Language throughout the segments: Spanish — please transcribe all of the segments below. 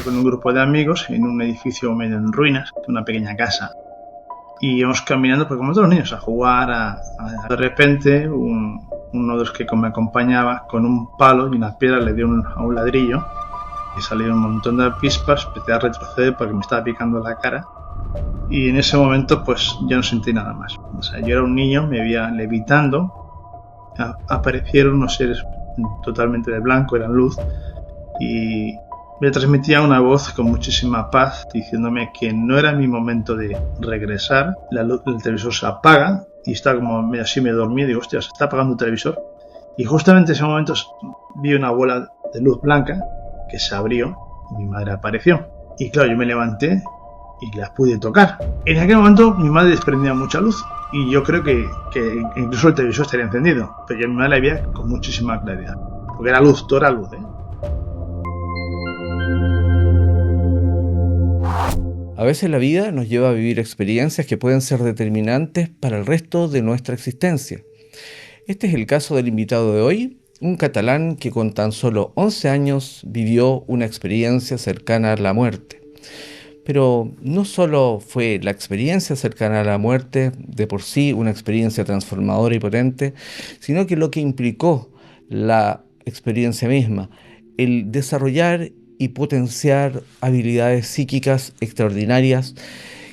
Iba con un grupo de amigos en un edificio medio en ruinas, una pequeña casa. Y íbamos caminando, pues como todos los niños, a jugar. De repente, uno de los que me acompañaba, con un palo y una piedra, le dio a un ladrillo y salieron un montón de pispas. Empecé a retroceder porque me estaba picando la cara. Y en ese momento, pues yo no sentí nada más. O sea, yo era un niño, me veía levitando. Aparecieron unos seres totalmente de blanco, eran luz. Y me transmitía una voz con muchísima paz diciéndome que no era mi momento de regresar. El televisor se apaga y está como así, me dormí y digo, hostia, se está apagando el televisor. Y justamente en ese momento vi una bola de luz blanca que se abrió y mi madre apareció. Y claro, yo me levanté y la pude tocar. En aquel momento mi madre desprendía mucha luz y yo creo que incluso el televisor estaría encendido, pero mi madre la veía con muchísima claridad, porque era luz, todo era luz, ¿eh? A veces la vida nos lleva a vivir experiencias que pueden ser determinantes para el resto de nuestra existencia. Este es el caso del invitado de hoy, un catalán que con tan solo 11 años vivió una experiencia cercana a la muerte. Pero no solo fue la experiencia cercana a la muerte de por sí una experiencia transformadora y potente, sino que lo que implicó la experiencia misma, el desarrollar y potenciar habilidades psíquicas extraordinarias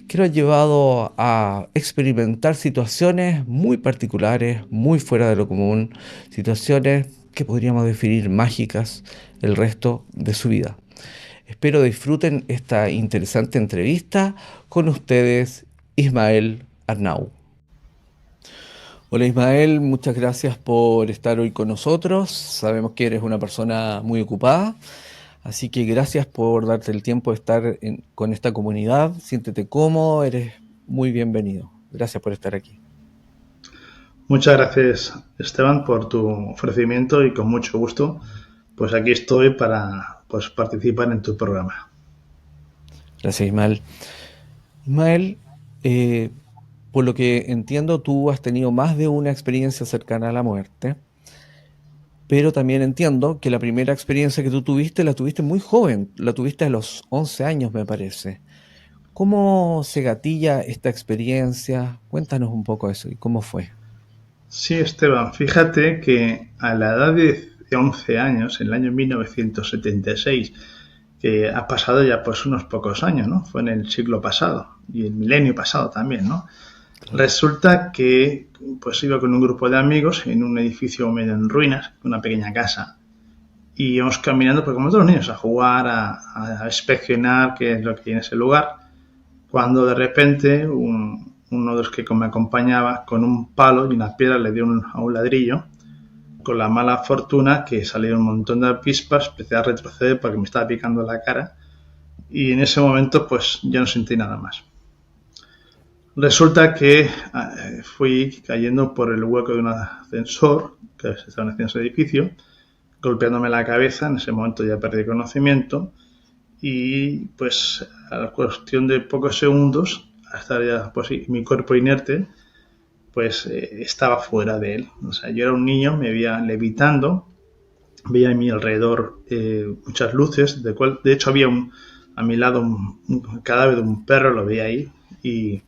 que lo han llevado a experimentar situaciones muy particulares, muy fuera de lo común, situaciones que podríamos definir mágicas el resto de su vida. Espero disfruten esta interesante entrevista con ustedes, Ismael Arnau. Hola Ismael, muchas gracias por estar hoy con nosotros. Sabemos que eres una persona muy ocupada. Así que gracias por darte el tiempo de estar con esta comunidad. Siéntete cómodo, eres muy bienvenido. Gracias por estar aquí. Muchas gracias, Esteban, por tu ofrecimiento y con mucho gusto, pues aquí estoy para participar en tu programa. Gracias, Ismael. Ismael, por lo que entiendo, tú has tenido más de una experiencia cercana a la muerte. Pero también entiendo que la primera experiencia que tú tuviste, la tuviste muy joven, la tuviste a los 11 años, me parece. ¿Cómo se gatilla esta experiencia? Cuéntanos un poco eso y cómo fue. Sí, Esteban, fíjate que a la edad de 11 años, en el año 1976, que ha pasado ya pues unos pocos años, ¿no? Fue en el siglo pasado y el milenio pasado también, ¿no? Resulta que pues iba con un grupo de amigos en un edificio medio en ruinas, una pequeña casa, y íbamos caminando, pues como todos los niños, a jugar, a inspeccionar qué es lo que hay en ese lugar, cuando de repente uno de los que me acompañaba, con un palo y una piedra, le dio a un ladrillo, con la mala fortuna que salieron un montón de pispas. Empecé a retroceder porque me estaba picando la cara y en ese momento pues ya no sentí nada más. Resulta que fui cayendo por el hueco de un ascensor que estaba en ese edificio, golpeándome la cabeza. En ese momento ya perdí conocimiento y pues a la cuestión de pocos segundos, hasta ya pues mi cuerpo inerte, pues estaba fuera de él. O sea, yo era un niño, me veía levitando, veía a mi alrededor muchas luces, de hecho había a mi lado un cadáver de un perro, lo veía ahí, y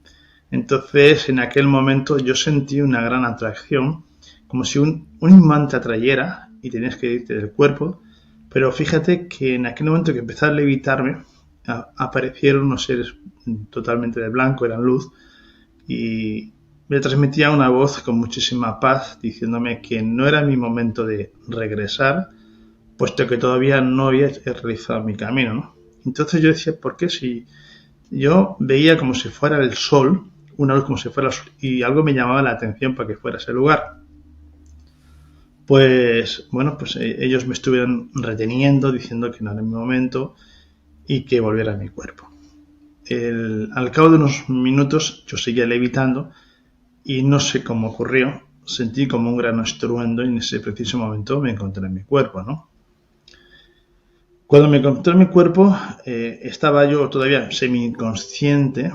entonces en aquel momento yo sentí una gran atracción, como si un imán te atrayera y tenías que irte del cuerpo. Pero fíjate que en aquel momento que empecé a levitarme, aparecieron unos seres totalmente de blanco, eran luz, y me transmitía una voz con muchísima paz diciéndome que no era mi momento de regresar, puesto que todavía no había realizado mi camino, ¿no? Entonces yo decía, ¿por qué si yo veía como si fuera el sol, una luz como si fuera el sol, y algo me llamaba la atención para que fuera ese lugar? Pues bueno, pues ellos me estuvieron reteniendo, diciendo que no era mi momento y que volviera a mi cuerpo. Al cabo de unos minutos yo seguía levitando y no sé cómo ocurrió, sentí como un gran estruendo y en ese preciso momento me encontré en mi cuerpo, ¿no? Cuando me encontré en mi cuerpo estaba yo todavía semi-inconsciente,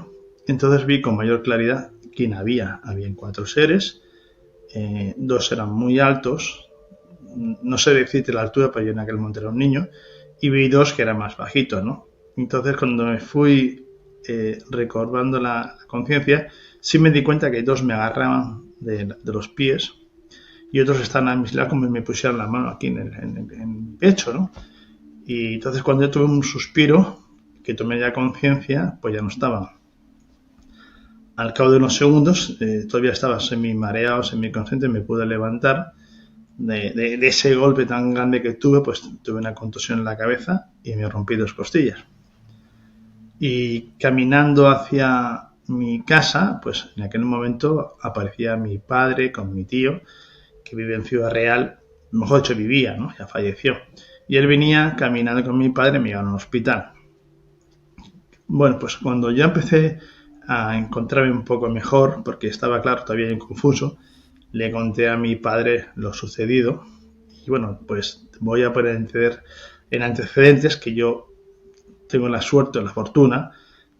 entonces vi con mayor claridad quién había. Habían 4 seres, 2 eran muy altos, no sé decirte la altura, pero yo en aquel momento era un niño, y vi 2 que eran más bajitos, ¿no? Entonces, cuando me fui recobrando la conciencia, sí me di cuenta que dos me agarraban de los pies y otros estaban a mis lados como si me pusieran la mano aquí en el pecho, ¿no? Y entonces cuando yo tuve un suspiro, que tomé ya conciencia, pues ya no estaba. Al cabo de unos segundos, todavía estaba semi-mareado, semi-consciente, me pude levantar. De ese golpe tan grande que tuve, pues tuve una contusión en la cabeza y me rompí dos costillas. Y caminando hacia mi casa, pues en aquel momento aparecía mi padre con mi tío, que vive en Ciudad Real, mejor dicho vivía, ¿no? Ya falleció. Y él venía caminando con mi padre y me iban al hospital. Bueno, pues cuando ya empecé a encontrarme un poco mejor, porque estaba claro, todavía confuso, le conté a mi padre lo sucedido. Y bueno, pues voy a poner en antecedentes que yo tengo la suerte o la fortuna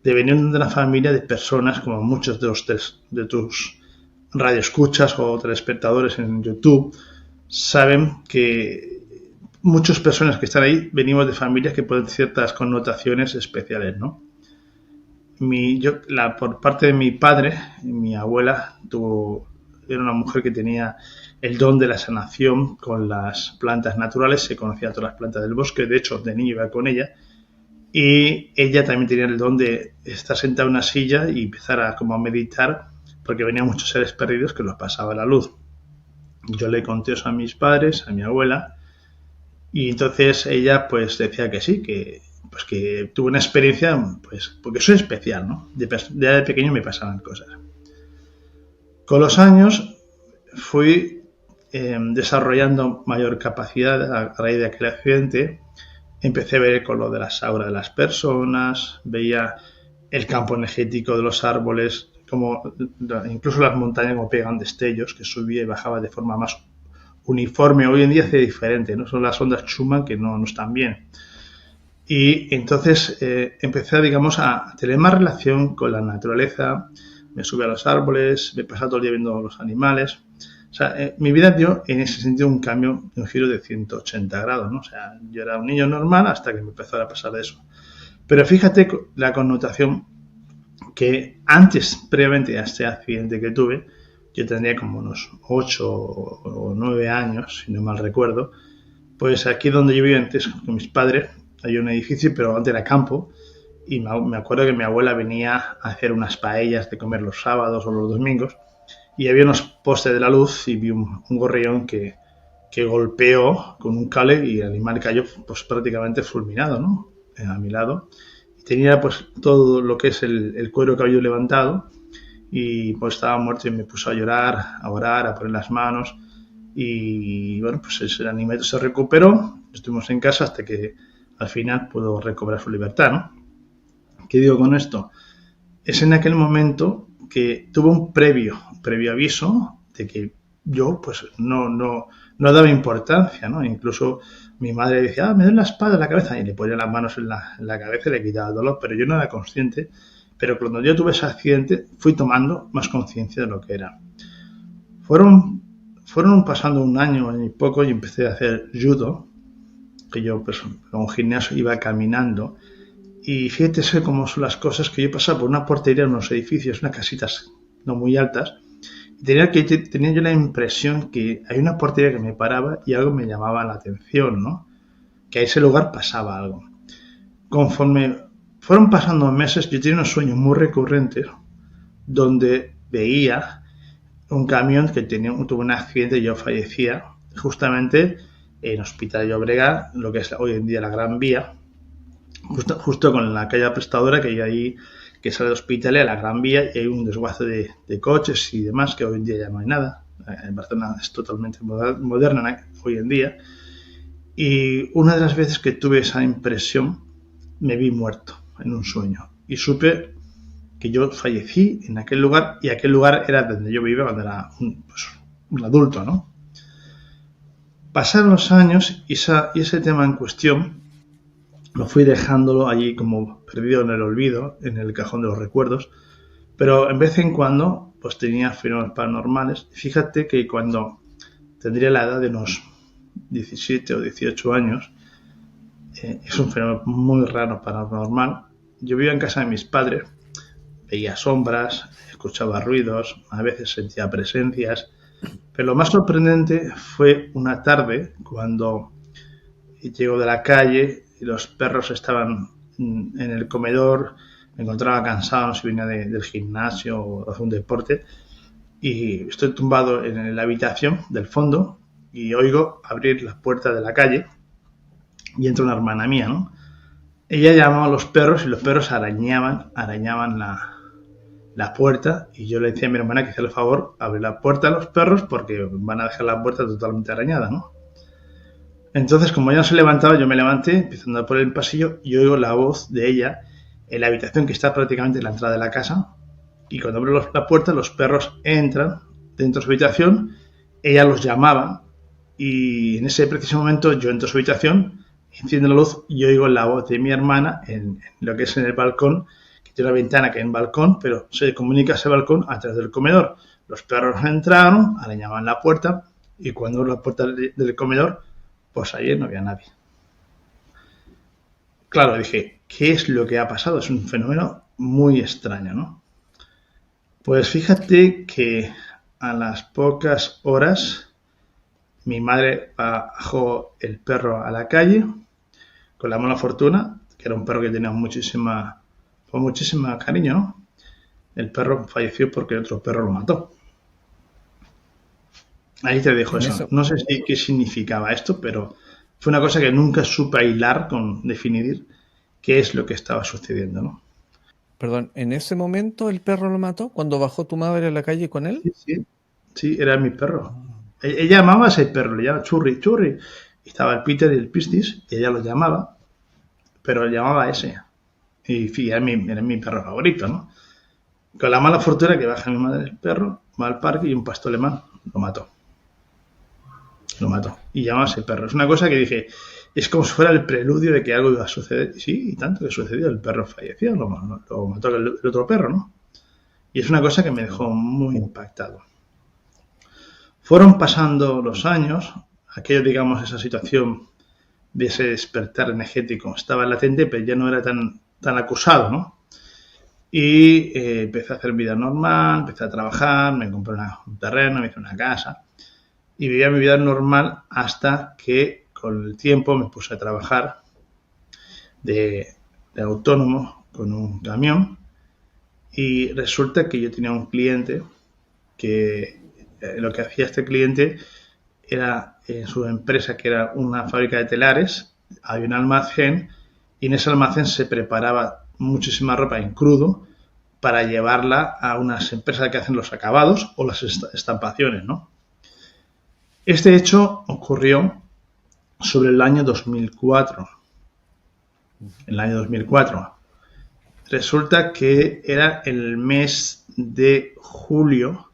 de venir de una familia de personas como muchos de tus radioescuchas o telespectadores en YouTube saben que muchas personas que están ahí venimos de familias que pueden tener ciertas connotaciones especiales, ¿no? Por parte de mi padre, mi abuela era una mujer que tenía el don de la sanación con las plantas naturales, se conocía todas las plantas del bosque, de hecho de niño iba con ella, y ella también tenía el don de estar sentada en una silla y empezar a meditar, porque venían muchos seres perdidos que los pasaba la luz. Yo le conté eso a mis padres, a mi abuela, y entonces ella pues decía que sí, que tuve una experiencia, pues porque soy especial, ¿no? De pequeño me pasaban cosas. Con los años fui desarrollando mayor capacidad a raíz de aquel accidente. Empecé a ver el color de las auras de las personas, veía el campo energético de los árboles, como incluso las montañas como pegan destellos, que subía y bajaba de forma más uniforme. Hoy en día hace diferente, no son las ondas Schumann que no están bien. Y entonces empecé, digamos, a tener más relación con la naturaleza, me subí a los árboles, me pasaba todo el día viendo los animales. O sea, mi vida dio en ese sentido un cambio, un giro de 180 grados, ¿no? O sea, yo era un niño normal hasta que me empezó a pasar de eso. Pero fíjate la connotación que antes, previamente a este accidente que tuve, yo tendría como unos 8 o 9 años, si no mal recuerdo, pues aquí donde yo vivía antes con mis padres, hay un edificio, pero antes era campo, y me acuerdo que mi abuela venía a hacer unas paellas de comer los sábados o los domingos, y había unos postes de la luz y vi un gorrión que golpeó con un cable y el animal cayó pues prácticamente fulminado, ¿no? A mi lado. Y tenía pues todo lo que es el cuero cabelludo levantado y pues estaba muerto y me puso a llorar, a orar, a poner las manos y bueno, pues el animal se recuperó, estuvimos en casa hasta que al final pudo recobrar su libertad, ¿no? ¿Qué digo con esto? Es en aquel momento que tuve un previo aviso de que yo pues no daba importancia, ¿no? Incluso mi madre decía, me duele la espalda, la cabeza, y le ponía las manos en la cabeza y le quitaba el dolor, pero yo no era consciente. Pero cuando yo tuve ese accidente fui tomando más conciencia de lo que era. Fueron pasando un año y poco y empecé a hacer judo, que yo pues con un gimnasio iba caminando. Y fíjate cómo son las cosas, que yo pasaba por una portería en unos edificios, unas casitas no muy altas, y tenía yo la impresión que hay una portería que me paraba y algo me llamaba la atención, ¿no? Que a ese lugar pasaba algo. Conforme fueron pasando meses, yo tenía unos sueños muy recurrentes donde veía un camión que tuvo un accidente y yo fallecía justamente en Hospital de Llobregat, lo que es hoy en día la Gran Vía, justo con la calle Prestadora que hay ahí, que sale de Hospitalet a la Gran Vía, y hay un desguace de coches y demás, que hoy en día ya no hay nada. En Barcelona es totalmente moderna hoy en día. Y una de las veces que tuve esa impresión, me vi muerto en un sueño. Y supe que yo fallecí en aquel lugar, y aquel lugar era donde yo vivía cuando era un adulto, ¿no? Pasaron los años y ese tema en cuestión lo fui dejándolo allí como perdido en el olvido, en el cajón de los recuerdos, pero en vez en cuando pues tenía fenómenos paranormales. Fíjate que cuando tendría la edad de unos 17 o 18 años, Es un fenómeno muy raro, paranormal. Yo vivía en casa de mis padres, veía sombras, escuchaba ruidos, a veces sentía presencias, pero lo más sorprendente fue una tarde cuando llego de la calle y los perros estaban en el comedor, me encontraba cansado, no sé si venía del gimnasio o de hacer un deporte, y estoy tumbado en la habitación del fondo y oigo abrir la puerta de la calle y entra una hermana mía, ¿no? Ella llamaba a los perros y los perros arañaban la puerta y yo le decía a mi hermana que hiciera el favor abrir la puerta a los perros porque van a dejar la puerta totalmente arañada, ¿no? Entonces, como ella no se levantaba, yo me levanté, empiezo a andar por el pasillo y oigo la voz de ella en la habitación que está prácticamente en la entrada de la casa. Y cuando abro la puerta, los perros entran dentro de su habitación, ella los llamaba y en ese preciso momento yo entro a su habitación, enciendo la luz y oigo la voz de mi hermana en lo que es en el balcón, que tiene una ventana que hay en el balcón, pero se comunica ese balcón a través del comedor. Los perros entraron, arañaban la puerta y cuando abro la puerta del comedor, pues ayer no había nadie. Claro, dije, ¿qué es lo que ha pasado? Es un fenómeno muy extraño, ¿no? Pues fíjate que a las pocas horas mi madre bajó el perro a la calle con la mala fortuna, que era un perro que tenía muchísima cariño, ¿no? El perro falleció porque otro perro lo mató. Ahí te dejo En eso. eso, No sé qué significaba esto, pero fue una cosa que nunca supe hilar con definir qué es lo que estaba sucediendo, ¿no? perdón, en ese momento el perro lo mató cuando bajó tu madre a la calle con él. Sí, sí, sí, era mi perro. Ella llamaba a ese perro, le llamaba Churri, Churri. Y estaba el Peter y el Pistis, y ella lo llamaba, pero le llamaba a ese. Y sí, era mi perro favorito, ¿no? Con la mala fortuna que baja mi madre el perro, va al parque y un pastor alemán lo mató. Lo mató. Y llamaba a ese perro. Es una cosa que dije, es como si fuera el preludio de que algo iba a suceder. Y sí, y tanto que sucedió. El perro falleció, lo mató el otro perro, ¿no? Y es una cosa que me dejó muy impactado. Fueron pasando los años, aquello, digamos, esa situación de ese despertar energético estaba latente, pero ya no era tan acusado, ¿no? Y empecé a hacer vida normal, empecé a trabajar, me compré un terreno, me hice una casa y vivía mi vida normal hasta que con el tiempo me puse a trabajar de autónomo con un camión y resulta que yo tenía un cliente que lo que hacía este cliente era en su empresa, que era una fábrica de telares, había un almacén y en ese almacén se preparaba muchísima ropa en crudo para llevarla a unas empresas que hacen los acabados o las estampaciones, ¿no? Este hecho ocurrió sobre el año 2004. El año 2004. Resulta que era el mes de julio.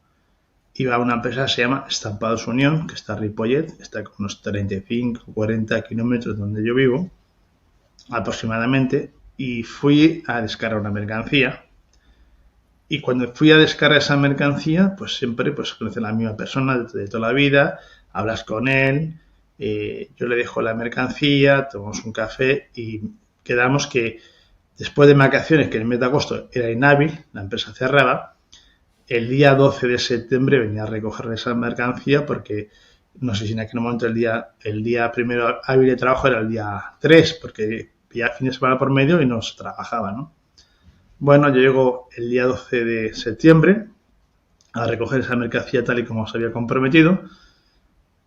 Iba a una empresa que se llama Estampados Unión, que está en Ripollet, está con unos 35 o 40 kilómetros donde yo vivo, aproximadamente, y fui a descargar una mercancía. Y cuando fui a descargar esa mercancía, pues siempre pues conoces a la misma persona de toda la vida, hablas con él, yo le dejo la mercancía, tomamos un café y quedamos que después de vacaciones, que en el mes de agosto era inhábil, la empresa cerraba, el día 12 de septiembre venía a recoger esa mercancía porque no sé si en aquel momento el día primero hábil de trabajo era el día 3 porque ya fin de semana por medio y no se trabajaba, ¿no? Bueno, yo llego el día 12 de septiembre a recoger esa mercancía tal y como se había comprometido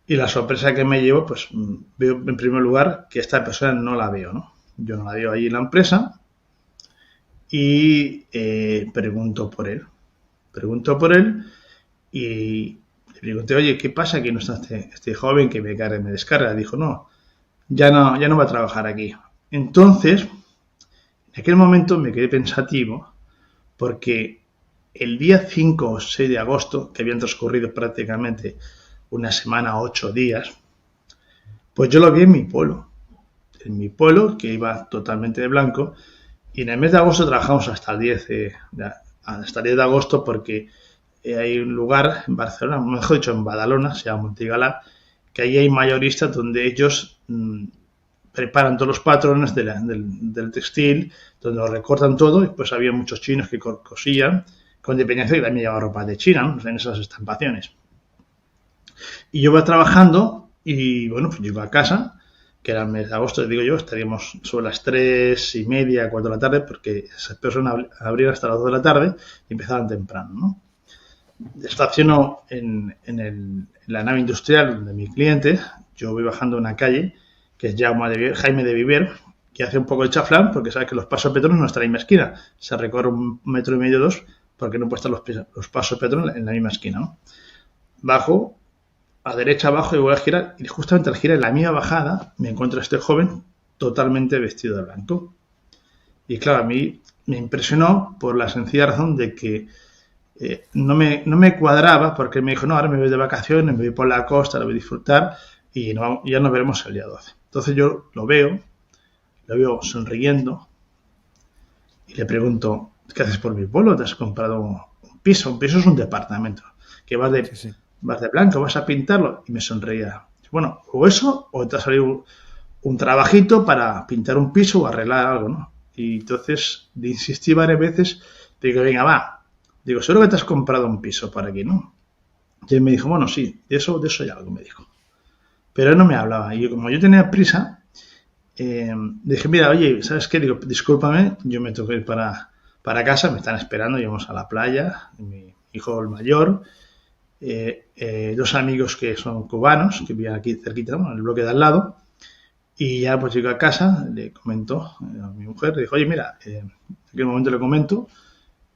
y la sorpresa que me llevo, pues veo en primer lugar que esta persona no la veo, ¿no? Yo no la veo allí en la empresa y pregunto por él y le pregunté, oye, ¿qué pasa que no está este joven que me descarga? Dijo, no, ya no va a trabajar aquí. Entonces, en aquel momento me quedé pensativo porque el día 5 o 6 de agosto, que habían transcurrido prácticamente una semana o 8 días, pues yo lo vi en mi pueblo, que iba totalmente de blanco, y en el mes de agosto trabajamos hasta el 10 de agosto porque hay un lugar en Barcelona, mejor dicho en Badalona, se llama Montigalá, que ahí hay mayoristas donde ellos preparan todos los patrones del textil, donde lo recortan todo, y pues había muchos chinos que cosían, con dependencia que también llevaba ropa de China, ¿no? En esas estampaciones. Y yo iba trabajando y bueno, pues llego a casa, que era el mes de agosto, digo yo, estaríamos sobre las 3:30, 4 de la tarde, porque esas personas abrían hasta las 2 de la tarde y empezaban temprano, ¿no? Estaciono en la nave industrial de mi cliente, yo voy bajando una calle que es Jaime de Viver, que hace un poco de chaflán, porque sabe que los pasos peatones no están en la misma esquina, se recorre 1,5 metros, 2, porque no pueden estar los pasos peatones en la misma esquina, ¿no? Bajo, a derecha abajo, y voy a girar, y justamente al girar en la misma bajada me encuentro a este joven totalmente vestido de blanco. Y claro, a mí me impresionó por la sencilla razón de que no me cuadraba, porque me dijo, no, ahora me voy de vacaciones, me voy por la costa, lo voy a disfrutar y ya nos veremos el día 12. Entonces yo lo veo sonriendo y le pregunto, ¿qué haces por mi pueblo? ¿Te has comprado un piso? Un piso es un departamento, que vas de blanco, vas a pintarlo. Y me sonreía. Bueno, o eso, o te ha salido un trabajito para pintar un piso o arreglar algo, ¿no? Y entonces le insistí varias veces, digo, venga, va. Digo, seguro que te has comprado un piso por aquí, ¿no? Y él me dijo, bueno, sí, de eso ya algo me dijo. Pero él no me hablaba. Y como yo tenía prisa, dije, mira, oye, ¿sabes qué? Digo, discúlpame, yo me tengo que ir para casa, me están esperando, íbamos a la playa, mi hijo el mayor, 2 amigos que son cubanos, que vivían aquí cerquita, en el bloque de al lado, y ya pues llego a casa, le comento a mi mujer, le dijo, oye, mira, en aquel momento le comento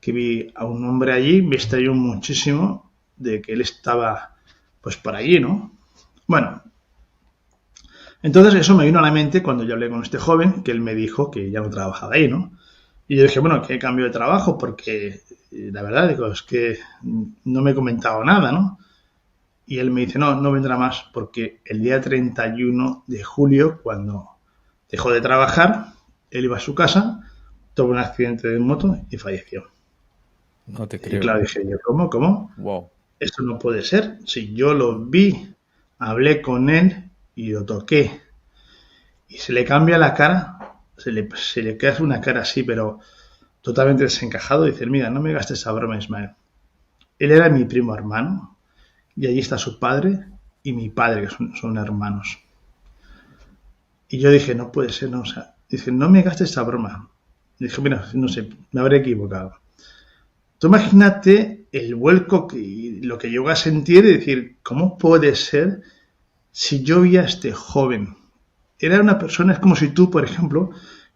que vi a un hombre allí, me extrañó muchísimo de que él estaba pues por allí, ¿no? Bueno, entonces eso me vino a la mente cuando yo hablé con este joven, que él me dijo que ya no trabajaba ahí, ¿no? Y yo dije, bueno, ¿qué cambio de trabajo? Porque la verdad, digo, es que no me he comentado nada, ¿no? Y él me dice, no vendrá más, porque el día 31 de julio, cuando dejó de trabajar, él iba a su casa, tuvo un accidente de moto y falleció. No te Y creo. claro, dije yo, ¿cómo? Wow. Esto no puede ser. Si yo lo vi, hablé con él y lo toqué. Y se le cambia la cara, se le queda una cara así, pero totalmente desencajado. Dice, mira, no me gastes esa broma, Ismael. Él era mi primo hermano, y allí está su padre y mi padre, que son hermanos. Y yo dije, no puede ser, no, o sea, dice, no me gastes esa broma. Y dije, mira, no sé, me habré equivocado. Tú imagínate el vuelco y lo que yo a sentir y decir, ¿cómo puede ser si yo vi a este joven? Era una persona, es como si tú, por ejemplo,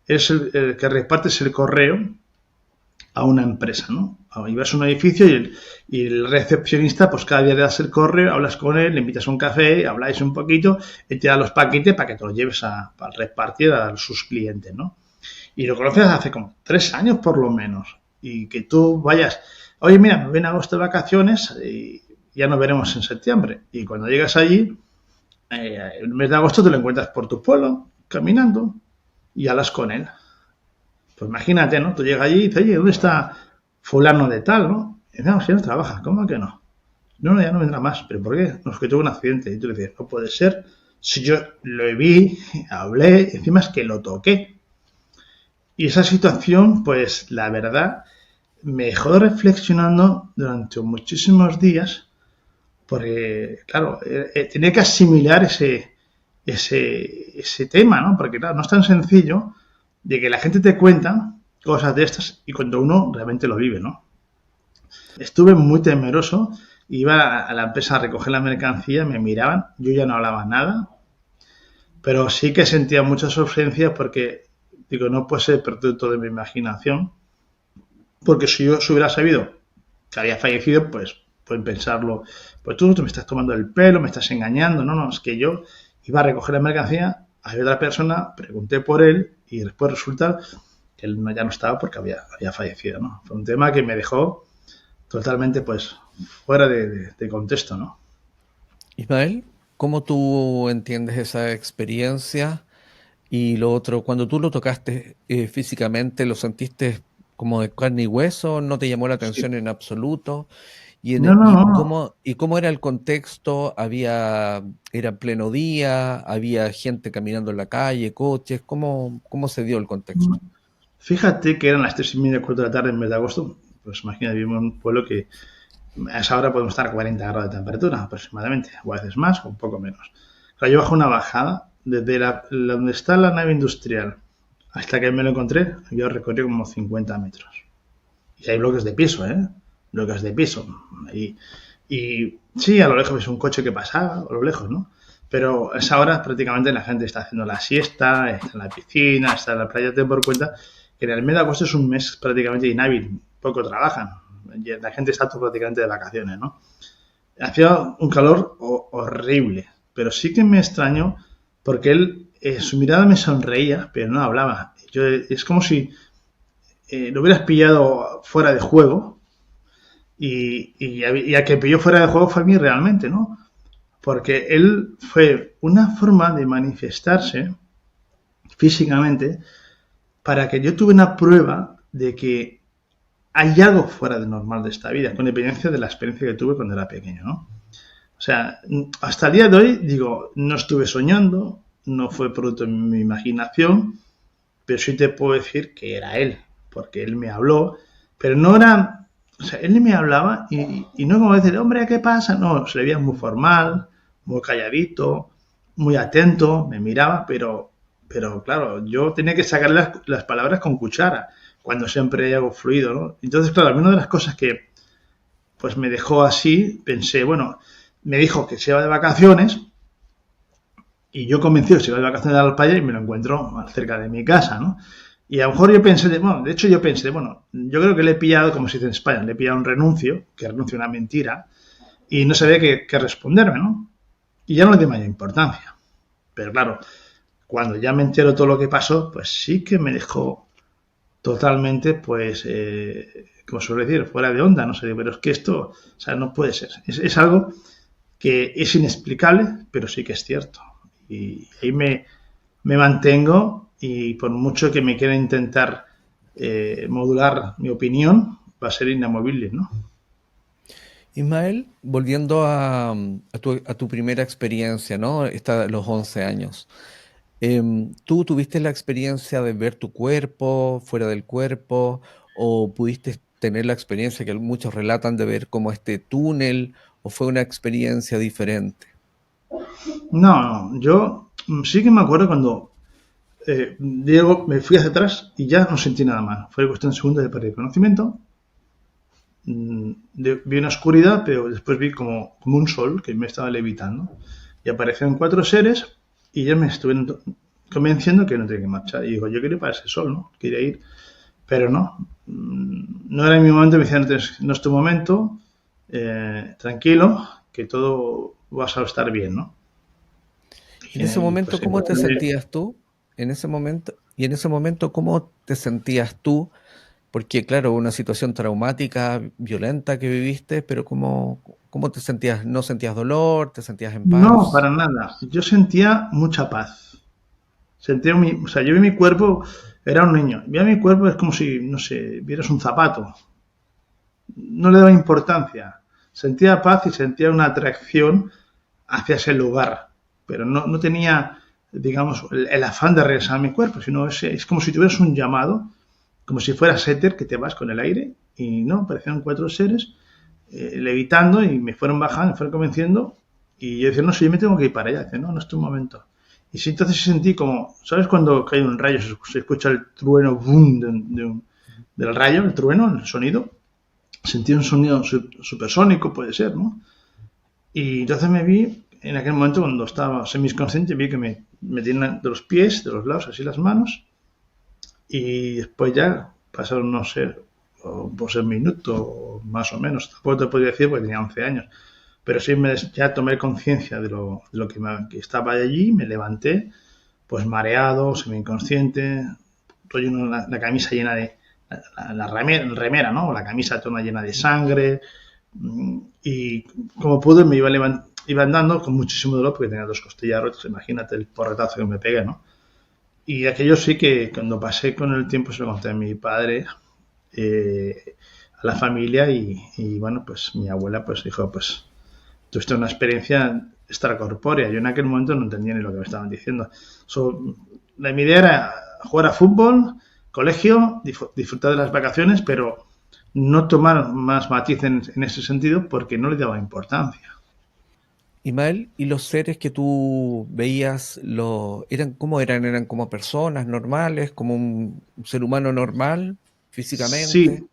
eres el que repartes el correo a una empresa, ¿no? Ibas a un edificio y el recepcionista, pues cada día le das el correo, hablas con él, le invitas a un café, habláis un poquito, y te da los paquetes para que te los lleves para repartir a sus clientes, ¿no? Y lo conoces hace como 3 años por lo menos. Y que tú vayas, oye, mira, me voy en agosto de vacaciones y ya nos veremos en septiembre. Y cuando llegas allí, el mes de agosto te lo encuentras por tu pueblo, caminando, y hablas con él. Pues imagínate, ¿no? Tú llegas allí y dices, oye, ¿dónde está fulano de tal, no? Y dices, no, si no trabaja, ¿cómo que no? No, ya no vendrá más. ¿Pero por qué? No, es que tuvo un accidente. Y tú le dices, no puede ser. Si yo lo vi, hablé, encima es que lo toqué. Y esa situación, pues la verdad, me dejó reflexionando durante muchísimos días, porque, claro, tenía que asimilar ese tema, ¿no? Porque, claro, no es tan sencillo de que la gente te cuenta cosas de estas y cuando uno realmente lo vive, ¿no? Estuve muy temeroso, iba a la empresa a recoger la mercancía, me miraban, yo ya no hablaba nada, pero sí que sentía muchas ausencias porque, digo, no puede ser producto de mi imaginación, porque si yo hubiera sabido que había fallecido, pues pueden pensarlo, pues tú me estás tomando el pelo, me estás engañando, no, es que yo iba a recoger la mercancía, había otra persona, pregunté por él y después resulta que él ya no estaba porque había fallecido, ¿no? Fue un tema que me dejó totalmente, pues, fuera de contexto, ¿no? Ismael, ¿cómo tú entiendes esa experiencia? Y lo otro, cuando tú lo tocaste físicamente, ¿lo sentiste como de carne y hueso? ¿No te llamó la Sí. atención en absoluto? No, no, no, no. Y cómo era el contexto? ¿Era en pleno día? ¿Había gente caminando en la calle, coches? ¿Cómo se dio el contexto? Fíjate que eran las 3:30, 4 de la tarde en mes de agosto. Pues imagina, vivimos en un pueblo que a esa hora podemos estar a 40 grados de temperatura aproximadamente, o a veces más o un poco menos. Claro, yo bajo una bajada desde donde está la nave industrial hasta que me lo encontré, yo recorrí como 50 metros. Y hay bloques de piso, ¿eh? Bloques de piso. Y sí, a lo lejos es un coche que pasaba, a lo lejos, ¿no? Pero a esa hora prácticamente la gente está haciendo la siesta, está en la piscina, está en la playa, te por cuenta que en el mes de agosto es un mes prácticamente inhábil, poco trabajan. La gente está todo prácticamente de vacaciones, ¿no? Hacía un calor horrible, pero sí que me extrañó porque él, su mirada me sonreía, pero no hablaba. Es como si lo hubieras pillado fuera de juego y a que pilló fuera de juego fue a mí realmente, ¿no? Porque él fue una forma de manifestarse físicamente para que yo tuve una prueba de que hay algo fuera de normal de esta vida, con independencia de la experiencia que tuve cuando era pequeño, ¿no? O sea, hasta el día de hoy, digo, no estuve soñando, no fue producto de mi imaginación, pero sí te puedo decir que era él, porque él me habló, pero no era, o sea, él me hablaba y no como decir, hombre, ¿qué pasa? No, se le veía muy formal, muy calladito, muy atento, me miraba, pero claro, yo tenía que sacar las palabras con cuchara, cuando siempre hay algo fluido, ¿no? Entonces, claro, una de las cosas que pues me dejó así, pensé, bueno, me dijo que se iba de vacaciones y yo convencido que se iba de vacaciones a la playa y me lo encuentro cerca de mi casa, ¿no? Y a lo mejor yo pensé, bueno, de hecho yo pensé, bueno, yo creo que le he pillado, como se dice en España, le he pillado un renuncio, que renuncio a una mentira, y no sabía qué responderme, ¿no? Y ya no le di mayor importancia. Pero claro, cuando ya me entero todo lo que pasó, pues sí que me dejó totalmente, pues, como suele decir, fuera de onda, no sé, pero es que esto, o sea, no puede ser. Es algo que es inexplicable, pero sí que es cierto. Y ahí me mantengo y por mucho que me quiera intentar modular mi opinión, va a ser inamovible, ¿no? Ismael, volviendo a tu primera experiencia, ¿no? Esta de los 11 años. ¿Tú tuviste la experiencia de ver tu cuerpo fuera del cuerpo o pudiste tener la experiencia que muchos relatan de ver como este túnel o fue una experiencia diferente? No, no, yo sí que me acuerdo cuando Diego me fui hacia atrás y ya no sentí nada más. Fue cuestión de segundos de perder conocimiento. Vi una oscuridad, pero después vi como un sol que me estaba levitando. Y aparecieron 4 seres y ya me estuvieron convenciendo que no tenía que marchar. Y digo, yo quería ir para ese sol, ¿no? Quería ir, pero no. No era mi momento, me decían, no es tu momento, tranquilo, que todo vas a estar bien, ¿no? En ese momento, Pues ¿cómo te empecé. sentías tú? En ese momento, ¿cómo te sentías tú? Porque, claro, una situación traumática, violenta que viviste, pero ¿cómo te sentías? ¿No sentías dolor? ¿Te sentías en No, paz? para nada. Yo sentía mucha paz. O sea, yo vi mi cuerpo, era un niño. Vi mi cuerpo es como si, no sé, vieras un zapato. No le daba importancia. Sentía paz y sentía una atracción hacia ese lugar. Pero no tenía, digamos, el afán de regresar a mi cuerpo, sino es como si tuvieras un llamado, como si fueras éter que te vas con el aire. Y no, parecían 4 seres levitando y me fueron bajando, me fueron convenciendo. Y yo decía, no sé, yo me tengo que ir para allá. Dice, no, no es tu momento. Y sí, entonces sentí como, ¿sabes cuando cae un rayo? Se escucha el trueno boom del rayo, el trueno, el sonido. Sentí un sonido supersónico, puede ser, ¿no? Y entonces me vi, en aquel momento cuando estaba semiconsciente, vi que me tenían de los pies, de los lados, así las manos. Y después ya pasaron, no sé, pues un minuto más o menos. Tampoco te podría decir porque tenía 11 años. Pero sí ya tomé conciencia de lo que estaba allí, me levanté, pues mareado, semi-inconsciente, rollo la camisa llena de, la remera, ¿no? La camisa toda llena de sangre, y como pude me iba andando con muchísimo dolor porque tenía 2 costillas rotas, imagínate el porretazo que me pegué, ¿no? Y aquello sí que cuando pasé con el tiempo se lo conté a mi padre, eh, a la familia y bueno, pues mi abuela pues dijo, pues tuviste una experiencia extracorpórea. Yo en aquel momento no entendía ni lo que me estaban diciendo. Mi idea era jugar a fútbol, colegio, disfrutar de las vacaciones, pero no tomar más matiz en ese sentido porque no le daba importancia. Ismael, ¿y los seres que tú veías, eran cómo eran? ¿Eran como personas normales, como un ser humano normal, físicamente? Sí,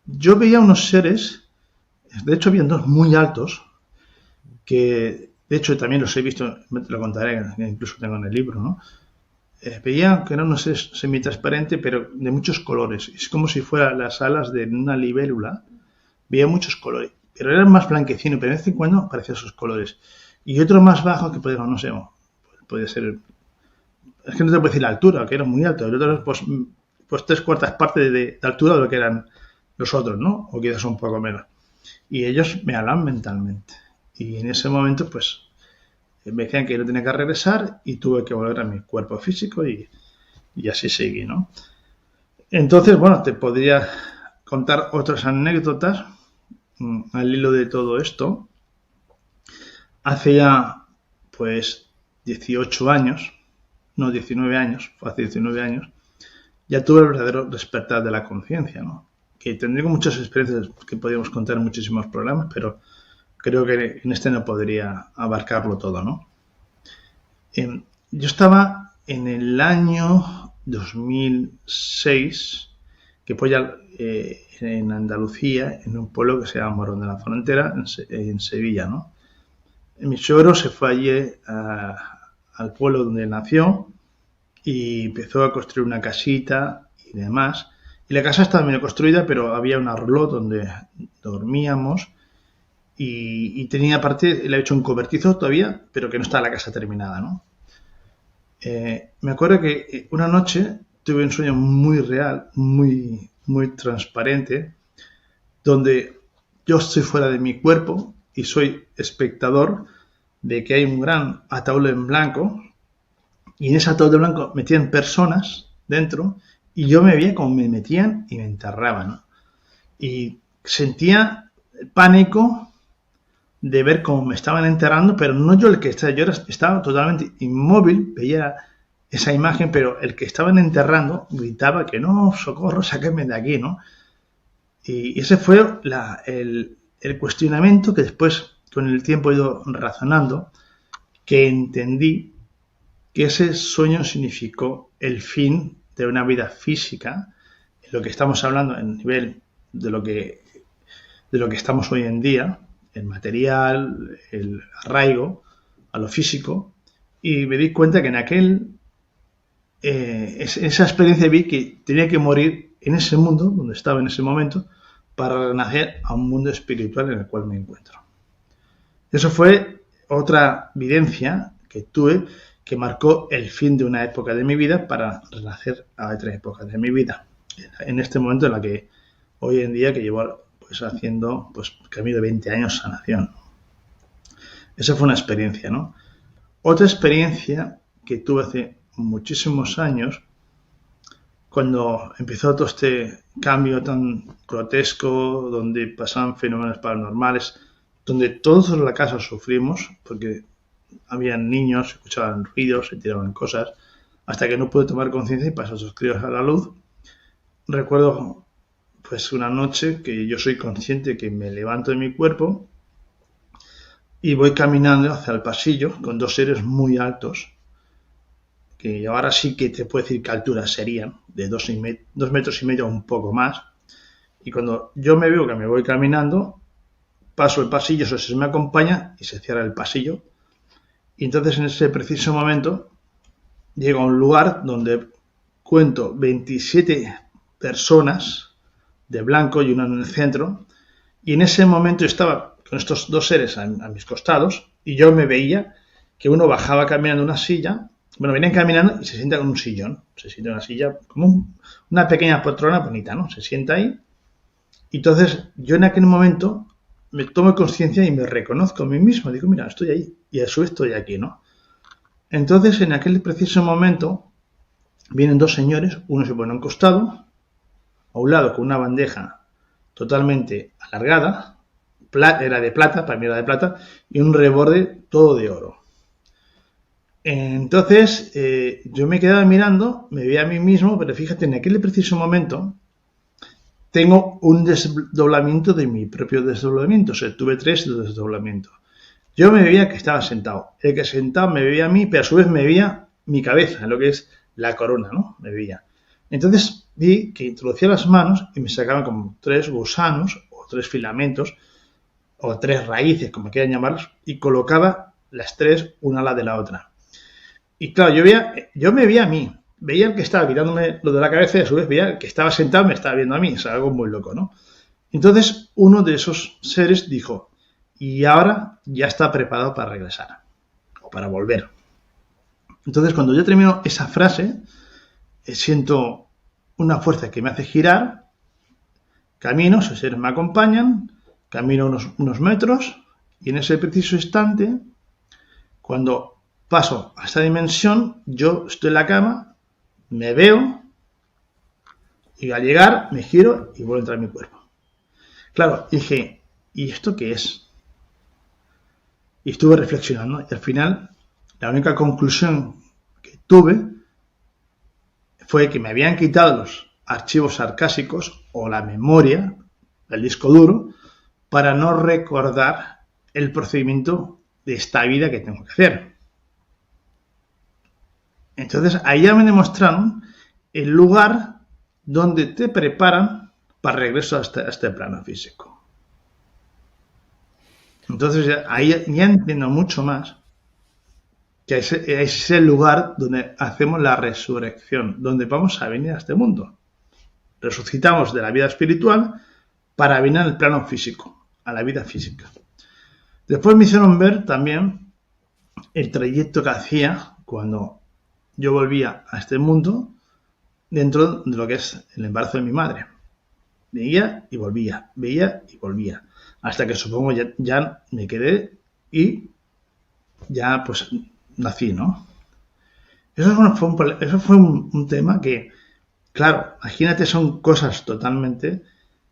yo veía unos seres, de hecho habían dos muy altos, que de hecho también los he visto, te lo contaré, incluso tengo en el libro, ¿no? Veía que eran unos seres semitransparentes, pero de muchos colores. Es como si fueran las alas de una libélula. Veía muchos colores, pero eran más blanquecinos, pero de vez en cuando aparecían esos colores. Y otro más bajo que podía, no sé, puede ser, es que no te puedo decir la altura, que era muy alto. El otro, pues 3/4 partes de altura de lo que eran los otros, ¿no? O quizás un poco menos. Y ellos me hablaban mentalmente. Y en ese momento, pues, me decían que yo tenía que regresar y tuve que volver a mi cuerpo físico y así seguí, ¿no? Entonces, bueno, te podría contar otras anécdotas al hilo de todo esto. Hace ya, pues, 18 años, no, 19 años, fue hace 19 años, ya tuve el verdadero despertar de la conciencia, ¿no? Que tendré muchas experiencias que podríamos contar en muchísimos programas, pero creo que en este no podría abarcarlo todo, ¿no? Yo estaba en el año 2006, que fue ya en Andalucía, en un pueblo que se llama Morón de la Frontera, en Sevilla, ¿no? Mi suegro se fue allí al pueblo donde nació y empezó a construir una casita y demás. Y la casa estaba bien construida, pero había un arló donde dormíamos y tenía aparte, le ha hecho un cobertizo todavía, pero que no está la casa terminada, ¿no? Me acuerdo que una noche tuve un sueño muy real, muy, muy transparente, donde yo estoy fuera de mi cuerpo y soy espectador de que hay un gran ataúd en blanco y en ese ataúd de blanco metían personas dentro y yo me veía como me metían y me enterraban, ¿no? Y sentía pánico de ver cómo me estaban enterrando, pero no yo el que estaba, yo estaba totalmente inmóvil, veía esa imagen, pero el que estaban enterrando gritaba que no, socorro, sáquenme de aquí, ¿no? Y ese fue el cuestionamiento que después, con el tiempo, he ido razonando, que entendí que ese sueño significó el fin de una vida física, en lo que estamos hablando en nivel de lo que estamos hoy en día, el material, el arraigo a lo físico, y me di cuenta que en esa experiencia vi que tenía que morir en ese mundo, donde estaba en ese momento, para renacer a un mundo espiritual en el cual me encuentro. Eso fue otra vivencia que tuve que marcó el fin de una época de mi vida para renacer a otra época de mi vida. En este momento en la que hoy en día que llevo pues haciendo pues camino de 20 años sanación. Esa fue una experiencia, ¿no? Otra experiencia que tuve hace muchísimos años, cuando empezó todo este cambio tan grotesco, donde pasaban fenómenos paranormales, donde todos en la casa sufrimos, porque habían niños, se escuchaban ruidos, se tiraban cosas, hasta que no pude tomar conciencia y pasar a sus críos a la luz. Recuerdo pues una noche que yo soy consciente que me levanto de mi cuerpo y voy caminando hacia el pasillo con dos seres muy altos, que ahora sí que te puedo decir qué altura serían, de 2,5 metros o un poco más. Y cuando yo me veo que me voy caminando, paso el pasillo, esos seres me acompañan y se cierra el pasillo. Y entonces en ese preciso momento llego a un lugar donde cuento 27 personas de blanco y una en el centro, y en ese momento estaba con estos dos seres a mis costados y yo me veía que uno bajaba caminando una silla, bueno, venían caminando y se sienta con un sillón, se sienta en una silla como una pequeña poltrona bonita, ¿no? Se sienta ahí y entonces yo en aquel momento me tomo conciencia y me reconozco a mí mismo, digo, mira, estoy ahí y a su vez estoy aquí, ¿no? Entonces en aquel preciso momento vienen dos señores, uno se pone a un costado, a un lado con una bandeja totalmente alargada, era de plata, para mí era de plata, y un reborde todo de oro. Entonces, yo me quedaba mirando, me veía a mí mismo, pero fíjate, en aquel preciso momento tengo un desdoblamiento de mi propio desdoblamiento, o sea, tuve 3 desdoblamientos. Yo me veía que estaba sentado, el que sentado me veía a mí, pero a su vez me veía mi cabeza, lo que es la corona, ¿no? Me veía. Entonces vi que introducía las manos y me sacaban como 3 gusanos o 3 filamentos o 3 raíces, como quieran llamarlos, y colocaba las 3 una a la de la otra. Y claro, yo me veía a mí, veía el que estaba mirándome lo de la cabeza y a su vez veía el que estaba sentado me estaba viendo a mí, es algo muy loco, ¿no? Entonces uno de esos seres dijo, y ahora ya está preparado para regresar o para volver. Entonces cuando yo termino esa frase, siento una fuerza que me hace girar, camino, esos seres me acompañan, camino unos metros y en ese preciso instante, cuando paso a esta dimensión, yo estoy en la cama, me veo y al llegar me giro y vuelvo a entrar en mi cuerpo. Claro, dije, ¿y esto qué es? Y estuve reflexionando y al final la única conclusión que tuve fue que me habían quitado los archivos sarcásicos o la memoria del disco duro para no recordar el procedimiento de esta vida que tengo que hacer. Entonces ahí ya me demostraron el lugar donde te preparan para regreso a este plano físico. Entonces ahí ya entiendo mucho más que ese es el lugar donde hacemos la resurrección, donde vamos a venir a este mundo. Resucitamos de la vida espiritual para venir al plano físico, a la vida física. Después me hicieron ver también el trayecto que hacía cuando yo volvía a este mundo dentro de lo que es el embarazo de mi madre. Veía y volvía, hasta que supongo ya me quedé y ya pues nací, ¿no? Eso fue un tema que, claro, imagínate, son cosas totalmente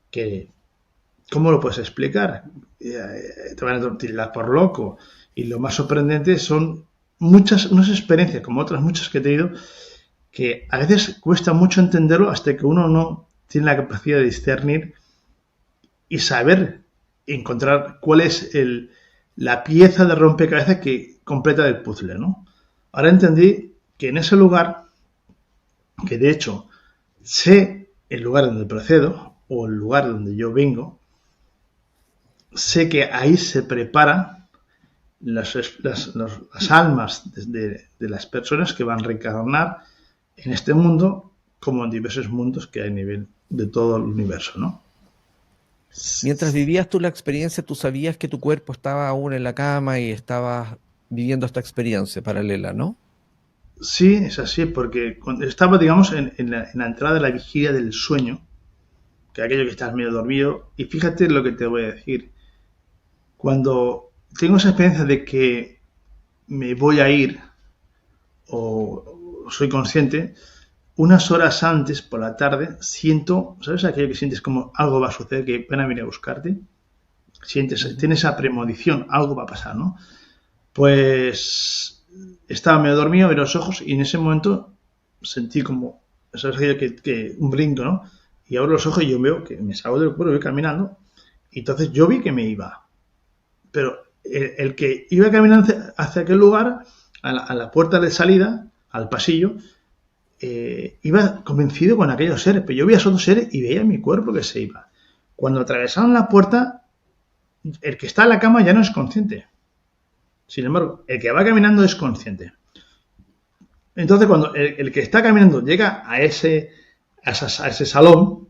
que, ¿cómo lo puedes explicar? Te van a tirar por loco. Y lo más sorprendente son unas experiencias, como otras muchas que he tenido, que a veces cuesta mucho entenderlo hasta que uno no tiene la capacidad de discernir y saber encontrar cuál es la pieza de rompecabezas que completa el puzzle, ¿no? Ahora entendí que en ese lugar, que de hecho sé el lugar donde procedo o el lugar donde yo vengo, sé que ahí se preparan las almas de las personas que van a reencarnar en este mundo como en diversos mundos que hay a nivel de todo el universo, ¿no? Mientras vivías tú la experiencia, tú sabías que tu cuerpo estaba aún en la cama y estabas viviendo esta experiencia paralela, ¿no? Sí, es así, porque estaba, digamos, en la entrada de la vigilia del sueño, que es aquello que estás medio dormido, y fíjate lo que te voy a decir. Cuando tengo esa experiencia de que me voy a ir, o soy consciente, unas horas antes, por la tarde, siento, ¿sabes aquello que sientes como algo va a suceder, que van a venir a buscarte? Tienes esa premonición, algo va a pasar, ¿no? Pues estaba medio dormido, abrí los ojos y en ese momento sentí como, ¿sabes aquello que un brinco, ¿no? Y abro los ojos y yo veo que me salgo del cuerpo, voy caminando, y entonces yo vi que me iba. Pero el que iba caminando hacia aquel lugar, a la puerta de salida, al pasillo, iba convencido con aquellos seres, pero yo veía a esos dos seres y veía mi cuerpo que se iba. Cuando atravesaron la puerta, el que está en la cama ya no es consciente. Sin embargo, el que va caminando es consciente. Entonces, cuando el que está caminando llega a ese salón,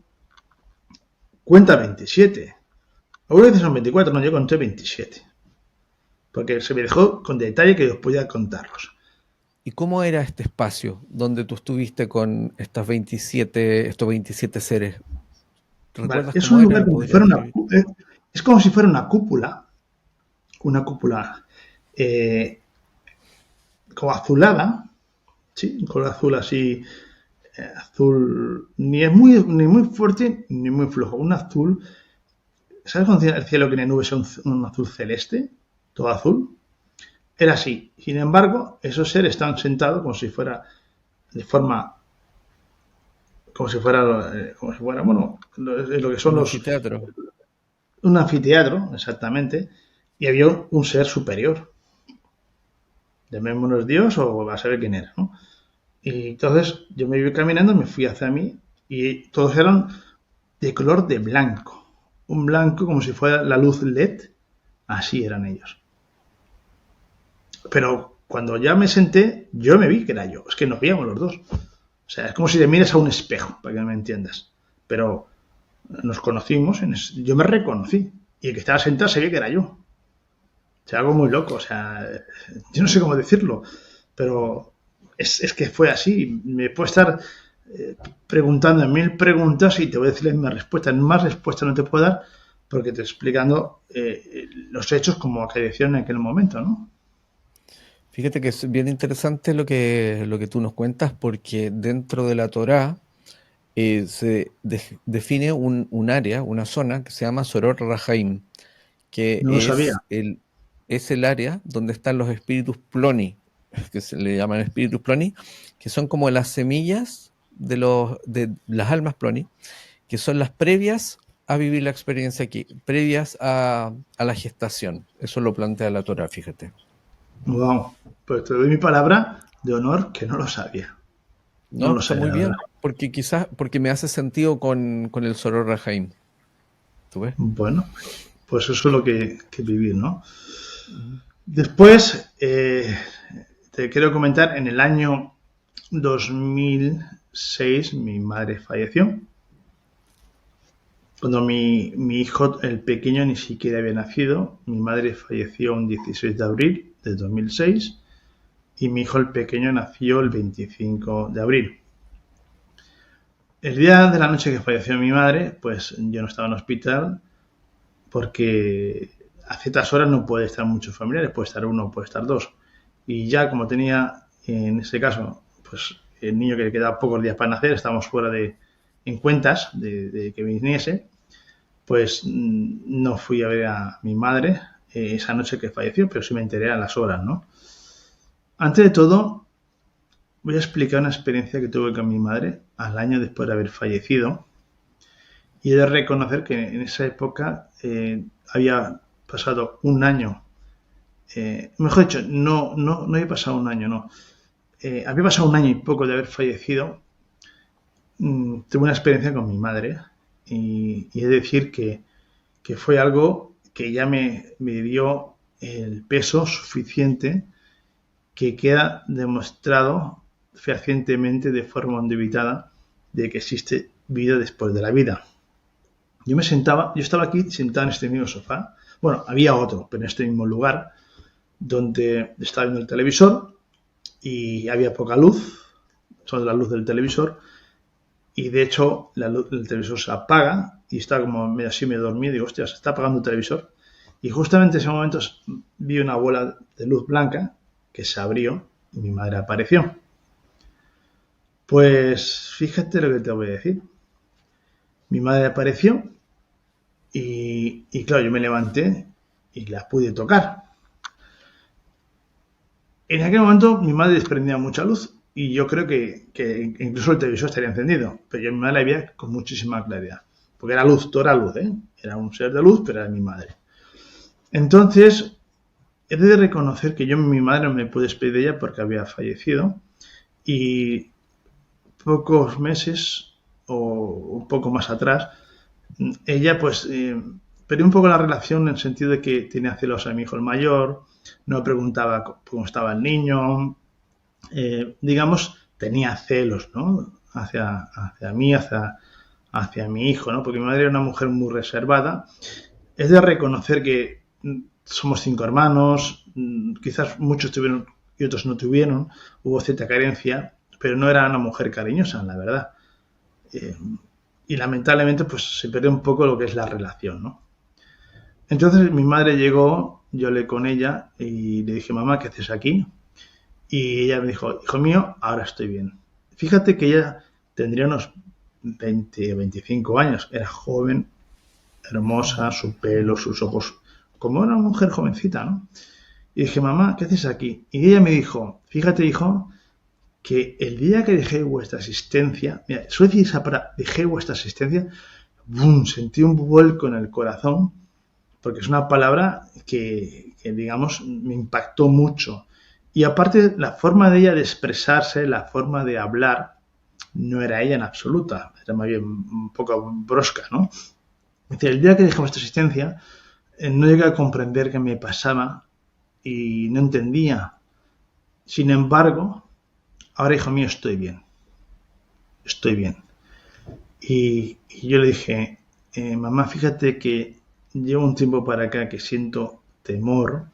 cuenta 27. Algunas veces son 24, no, yo conté 27. Porque se me dejó con detalle que os podía contarlos. ¿Y cómo era este espacio donde tú estuviste con estos 27 seres? Vale, ¿Recuerdas es cómo un era? lugar ¿Lo como si podrías fuera describir? es como si fuera una cúpula como azulada, ¿sí? Un color azul así, azul, ni muy fuerte ni muy flojo, un azul ¿sabes cuando el cielo que tiene nubes es un azul celeste? Todo azul. Era así. Sin embargo, esos seres estaban sentados como si fuera de forma, bueno, lo que son Un los, anfiteatro. un anfiteatro, exactamente, y había un ser superior. Llamémonos Dios o a saber quién era, ¿no? Y entonces yo me iba caminando, me fui hacia mí y todos eran de color de blanco. Un blanco como si fuera la luz LED. Así eran ellos. Pero cuando ya me senté, yo me vi que era yo. Es que nos veíamos los dos. O sea, es como si te miras a un espejo, para que me entiendas. Pero nos conocimos, yo me reconocí. Y el que estaba sentado sabía que era yo. O sea, algo muy loco. O sea, yo no sé cómo decirlo. Pero es que fue así. Me puedo estar preguntando 1000 preguntas y te voy a decir la misma respuesta. Más respuesta no te puedo dar porque te estoy explicando los hechos como acaeció en aquel momento, ¿no? Fíjate que es bien interesante lo que tú nos cuentas, porque dentro de la Torá define un área, una zona que se llama Soror Rahaim, que No lo sabía. es el área donde están los espíritus Ploni, que se le llaman espíritus Ploni, que son como las semillas de las almas Ploni, que son las previas a vivir la experiencia aquí, previas a la gestación. Eso lo plantea la Torá, fíjate. Wow. Pues te doy mi palabra de honor que no lo sabía. No No, lo está sabía, muy la verdad. bien, porque quizás, porque me hace sentido con el Soror Rahaim. ¿Tú ves? Bueno, pues eso es lo que viví, ¿no? Ujú. Después, te quiero comentar, en el año 2006 mi madre falleció. Cuando mi hijo, el pequeño, ni siquiera había nacido. Mi madre falleció un 16 de abril de 2006 y mi hijo, el pequeño, nació el 25 de abril. El día de la noche que falleció mi madre, pues yo no estaba en el hospital porque a ciertas horas no puede estar muchos familiares, puede estar uno, puede estar dos. Y ya como tenía, en ese caso, pues el niño que le quedaba pocos días para nacer, estábamos fuera en cuentas de que viniese, pues no fui a ver a mi madre esa noche que falleció, pero sí me enteré a las horas, ¿no? Antes de todo, voy a explicar una experiencia que tuve con mi madre al año después de haber fallecido. Y he de reconocer que en esa época había pasado un año, mejor dicho, no había pasado un año, no. Había pasado un año y poco de haber fallecido. Tuve una experiencia con mi madre y he de decir que fue algo que ya me dio el peso suficiente que queda demostrado fehacientemente de forma indebitada de que existe vida después de la vida. Yo estaba aquí sentado en este mismo sofá. Bueno, había otro, pero en este mismo lugar, donde estaba viendo el televisor y había poca luz, solo la luz del televisor, y de hecho la luz del televisor se apaga y está como medio así, medio dormido, y digo, hostia, se está apagando el televisor. Y justamente en ese momento vi una bola de luz blanca que se abrió y mi madre apareció. Pues fíjate lo que te voy a decir. Mi madre apareció y claro, yo me levanté y la pude tocar. En aquel momento mi madre desprendía mucha luz y yo creo que incluso el televisor estaría encendido, pero yo a mi madre la veía con muchísima claridad, porque era luz, todo era luz, ¿eh? Era un ser de luz, pero era mi madre. Entonces, he de reconocer que yo mi madre no me pude despedir de ella porque había fallecido y pocos meses o un poco más atrás, ella pues perdió un poco la relación en el sentido de que tenía celos a mi hijo el mayor, no preguntaba cómo estaba el niño, digamos, tenía celos, ¿no? Hacia mí, hacia mi hijo, ¿no? Porque mi madre era una mujer muy reservada. Es de reconocer que somos 5 hermanos, quizás muchos tuvieron y otros no tuvieron, hubo cierta carencia, pero no era una mujer cariñosa, la verdad. Eh, y lamentablemente pues se perdió un poco lo que es la relación, ¿no? Entonces mi madre llegó, yo hablé con ella y le dije, mamá, ¿qué haces aquí? Y ella me dijo, hijo mío, ahora estoy bien. Fíjate que ella tendría unos 20 o 25 años, era joven, hermosa, su pelo, sus ojos, como una mujer jovencita, ¿no? Y dije, mamá, ¿qué haces aquí? Y ella me dijo, fíjate, hijo, que el día que dejé vuestra asistencia, mira, suele decir esa palabra, dejé vuestra asistencia, ¡bum! Sentí un vuelco en el corazón, porque es una palabra digamos, me impactó mucho. Y aparte, la forma de ella de expresarse, la forma de hablar, no era ella en absoluta, era más bien un poco brosca, ¿no? Dice, el día que dejé vuestra asistencia, no llegué a comprender qué me pasaba y no entendía. Sin embargo, ahora, hijo mío, estoy bien. Estoy bien. Y yo le dije, mamá, fíjate que llevo un tiempo para acá que siento temor.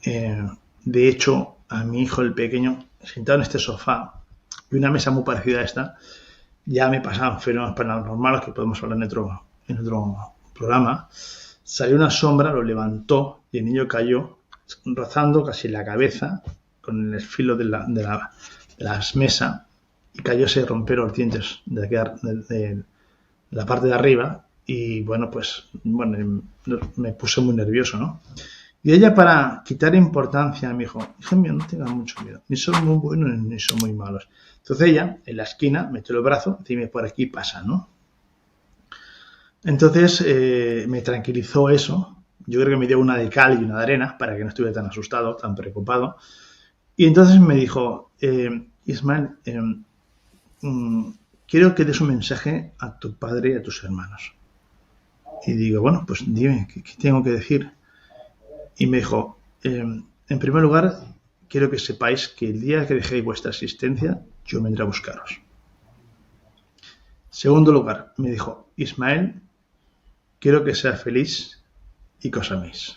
De hecho, a mi hijo, el pequeño, sentado en este sofá y una mesa muy parecida a esta, ya me pasaban fenómenos paranormales que podemos hablar en otro programa. Salió una sombra, lo levantó y el niño cayó rozando casi la cabeza con el filo de la mesa y cayó, se rompieron los dientes de la parte de arriba y bueno, me puse muy nervioso, ¿no? Y ella, para quitar importancia, me dijo, hijo mío, no tengas mucho miedo, ni son muy buenos ni son muy malos. Entonces ella, en la esquina, metió el brazo, dime, por aquí pasa, ¿no? Entonces me tranquilizó eso. Yo creo que me dio una de cal y una de arena para que no estuviera tan asustado, tan preocupado. Y entonces me dijo, Ismael, quiero que des un mensaje a tu padre y a tus hermanos. Y digo, bueno, pues dime, ¿qué tengo que decir? Y me dijo, en primer lugar, quiero que sepáis que el día que dejéis vuestra asistencia, yo vendré a buscaros. Segundo lugar, me dijo, Ismael, quiero que seas feliz y que os améis.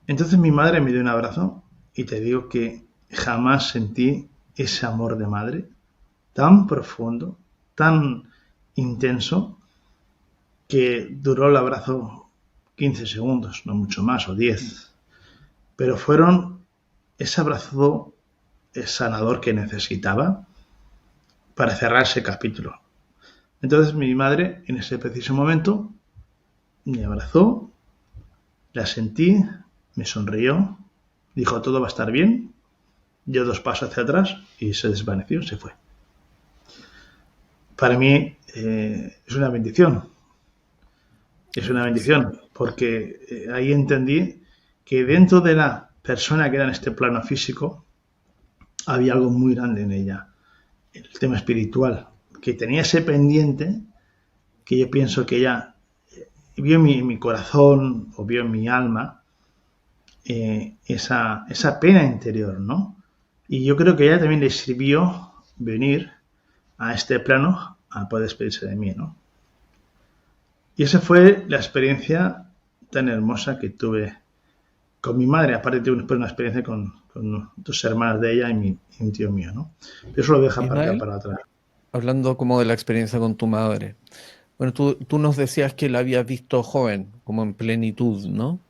Entonces mi madre me dio un abrazo y te digo que jamás sentí ese amor de madre tan profundo, tan intenso, que duró el abrazo 15 segundos, no mucho más, o 10. Pero fueron ese abrazo sanador que necesitaba para cerrar ese capítulo. Entonces mi madre, en ese preciso momento, me abrazó, la sentí, me sonrió, dijo todo va a estar bien, dio 2 pasos hacia atrás y se desvaneció, se fue. Para mí es una bendición. Es una bendición, porque ahí entendí que dentro de la persona que era en este plano físico había algo muy grande en ella, el tema espiritual, que tenía ese pendiente que yo pienso que ella vio en mi corazón o vio en mi alma esa pena interior, ¿no? Y yo creo que a ella también le sirvió venir a este plano a poder despedirse de mí, ¿no? Y esa fue la experiencia tan hermosa que tuve con mi madre. Aparte tuve una experiencia con 2 hermanas de ella y un tío mío, ¿no? Pero eso lo deja para atrás. Hablando como de la experiencia con tu madre. Bueno, tú nos decías que la habías visto joven, como en plenitud, ¿no?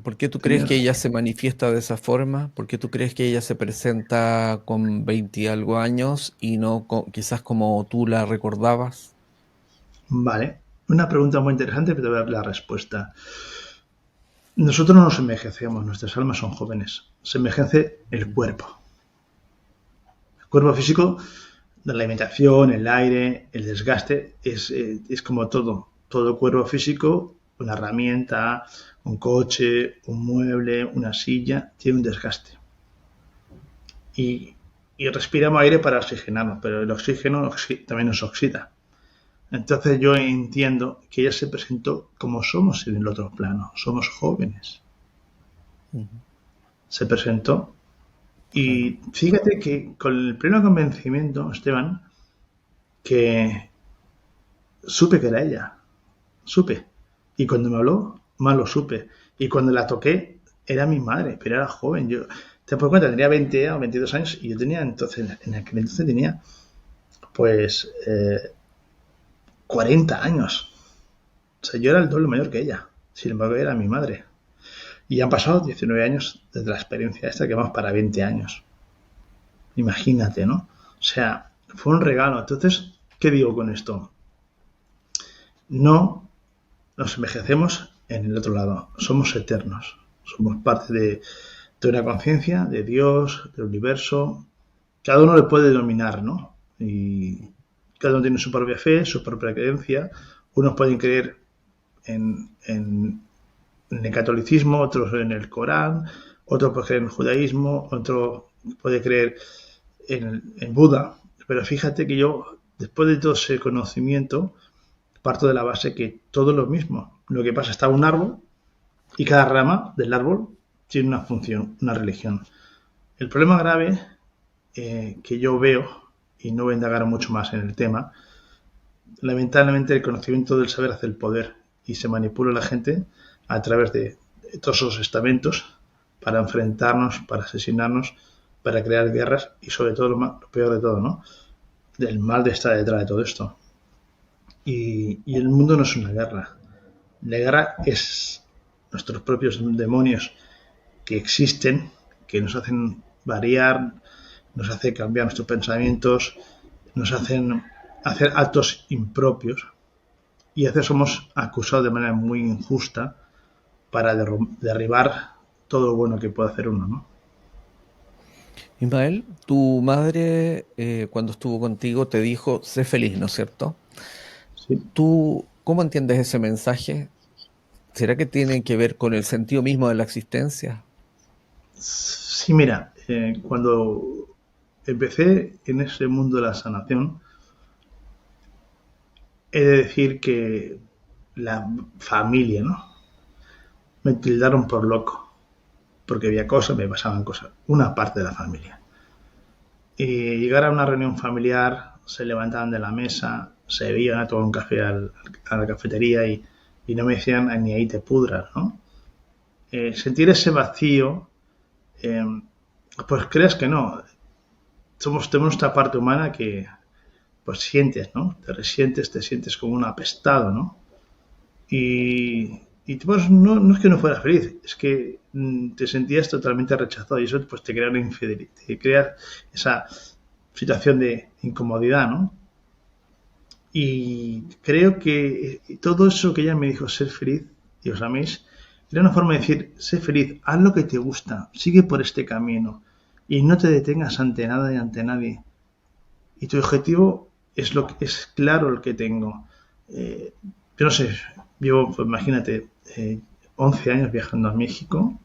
¿Por qué tú crees que ella se manifiesta de esa forma? ¿Por qué tú crees que ella se presenta con 20 y algo años y no quizás como tú la recordabas? Vale, una pregunta muy interesante, pero te voy a dar la respuesta. Nosotros no nos envejecemos, nuestras almas son jóvenes. Se envejece el cuerpo. El cuerpo físico, la alimentación, el aire, el desgaste, es como todo. Todo cuerpo físico, una herramienta, un coche, un mueble, una silla, tiene un desgaste. Y respiramos aire para oxigenarnos, pero el oxígeno también nos oxida. Entonces yo entiendo que ella se presentó como somos en el otro plano, somos jóvenes. Se presentó y fíjate que con el pleno convencimiento, Esteban, que supe que era ella, supe. Y cuando me habló, más lo supe. Y cuando la toqué, era mi madre, pero era joven. Yo, te das cuenta, tenía 20 o 22 años y yo tenía entonces, en aquel entonces tenía, pues, 40 años. O sea, yo era el doble mayor que ella. Sin embargo, era mi madre. Y han pasado 19 años desde la experiencia esta, que vamos para 20 años. Imagínate, ¿no? O sea, fue un regalo. Entonces, ¿qué digo con esto? No nos envejecemos en el otro lado, somos eternos, somos parte de una conciencia, de Dios, del universo. Cada uno le puede dominar, ¿no? Y cada uno tiene su propia fe, su propia creencia. Unos pueden creer en el catolicismo, otros en el Corán, otros pueden creer en el judaísmo, otro puede creer en Buda. Pero fíjate que yo, después de todo ese conocimiento, parto de la base que todo es lo mismo. Lo que pasa, está un árbol y cada rama del árbol tiene una función, una religión. El problema grave que yo veo, y no voy a indagar mucho más en el tema, lamentablemente el conocimiento del saber hace el poder y se manipula a la gente a través de todos esos estamentos para enfrentarnos, para asesinarnos, para crear guerras y sobre todo lo peor de todo, ¿no? Del mal de estar detrás de todo esto. Y el mundo no es una guerra. La guerra es nuestros propios demonios que existen, que nos hacen variar, nos hacen cambiar nuestros pensamientos, nos hacen hacer actos impropios y a veces somos acusados de manera muy injusta para derribar todo lo bueno que puede hacer uno, ¿no? Ismael, tu madre cuando estuvo contigo te dijo, sé feliz, ¿no es cierto? Sí, ¿Tú cómo entiendes ese mensaje? ¿Será que tiene que ver con el sentido mismo de la existencia? sí, mira, cuando empecé en ese mundo de la sanación, he de decir que la familia, ¿no? Me tildaron por loco, porque había cosas, me pasaban cosas, una parte de la familia. Y llegar a una reunión familiar, se levantaban de la mesa, se iban a tomar un café a la cafetería y no me decían ni ahí te pudras, ¿no? Sentir ese vacío, eh, pues creas que no. Tenemos esta parte humana que pues sientes, ¿no? Te resientes, te sientes como un apestado, ¿no? Y pues no es que no fueras feliz, es que te sentías totalmente rechazado y eso pues te crea una infidelidad, te crea esa situación de incomodidad, ¿no? Y creo que todo eso que ella me dijo, ser feliz y os améis, era una forma de decir, sé feliz, haz lo que te gusta, sigue por este camino y no te detengas ante nada y ante nadie. Y tu objetivo es lo que es claro el que tengo. Yo no sé, llevo, pues imagínate, 11 años viajando a México.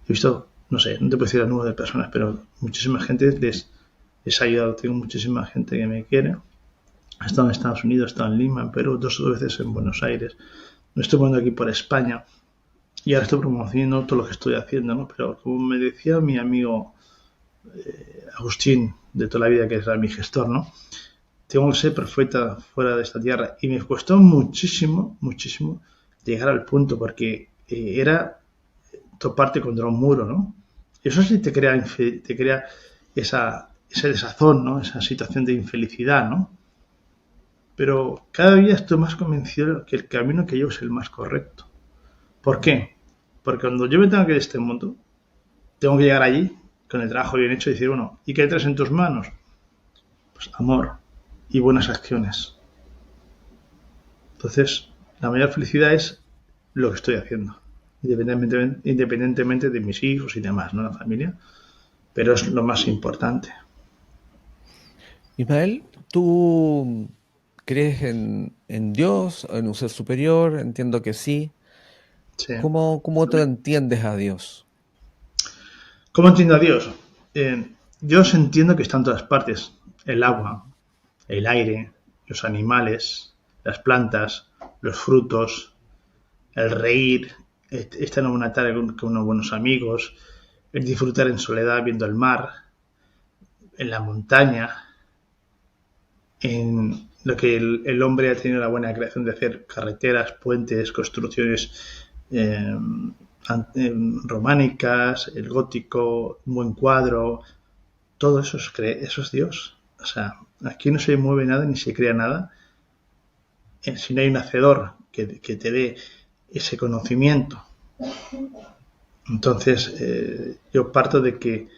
He visto, no sé, no te puedo decir el número de personas, pero muchísima gente les ha ayudado. Tengo muchísima gente que me quiere. He estado en Estados Unidos, he estado en Lima, en Perú, 2 veces en Buenos Aires. No estoy volviendo aquí por España y ahora estoy promocionando todo lo que estoy haciendo, ¿no? Pero como me decía mi amigo Agustín, de toda la vida, que era mi gestor, ¿no? Tengo que ser perfecta fuera de esta tierra. Y me costó muchísimo, muchísimo llegar al punto porque era toparte contra un muro, ¿no? Y eso sí te crea ese desazón, ¿no? Esa situación de infelicidad, ¿no? Pero cada día estoy más convencido que el camino que llevo es el más correcto. ¿Por qué? Porque cuando yo me tenga que ir de este mundo, tengo que llegar allí con el trabajo bien hecho y decir, bueno, ¿y qué traes en tus manos? Pues amor y buenas acciones. Entonces, la mayor felicidad es lo que estoy haciendo, independientemente de mis hijos y demás, ¿no? La familia, pero es lo más importante. Ismael, ¿tú crees en Dios, en un ser superior? Entiendo que sí. Sí. ¿Cómo te entiendes a Dios? ¿Cómo entiendo a Dios? Dios entiendo que está en todas partes. El agua, el aire, los animales, las plantas, los frutos, el reír, estar en una tarde con unos buenos amigos, el disfrutar en soledad viendo el mar, en la montaña, en lo que el hombre ha tenido la buena creación de hacer carreteras, puentes, construcciones románicas, el gótico, un buen cuadro, todo eso es Dios. O sea, aquí no se mueve nada ni se crea nada si no hay un hacedor que te dé ese conocimiento. Entonces, yo parto de que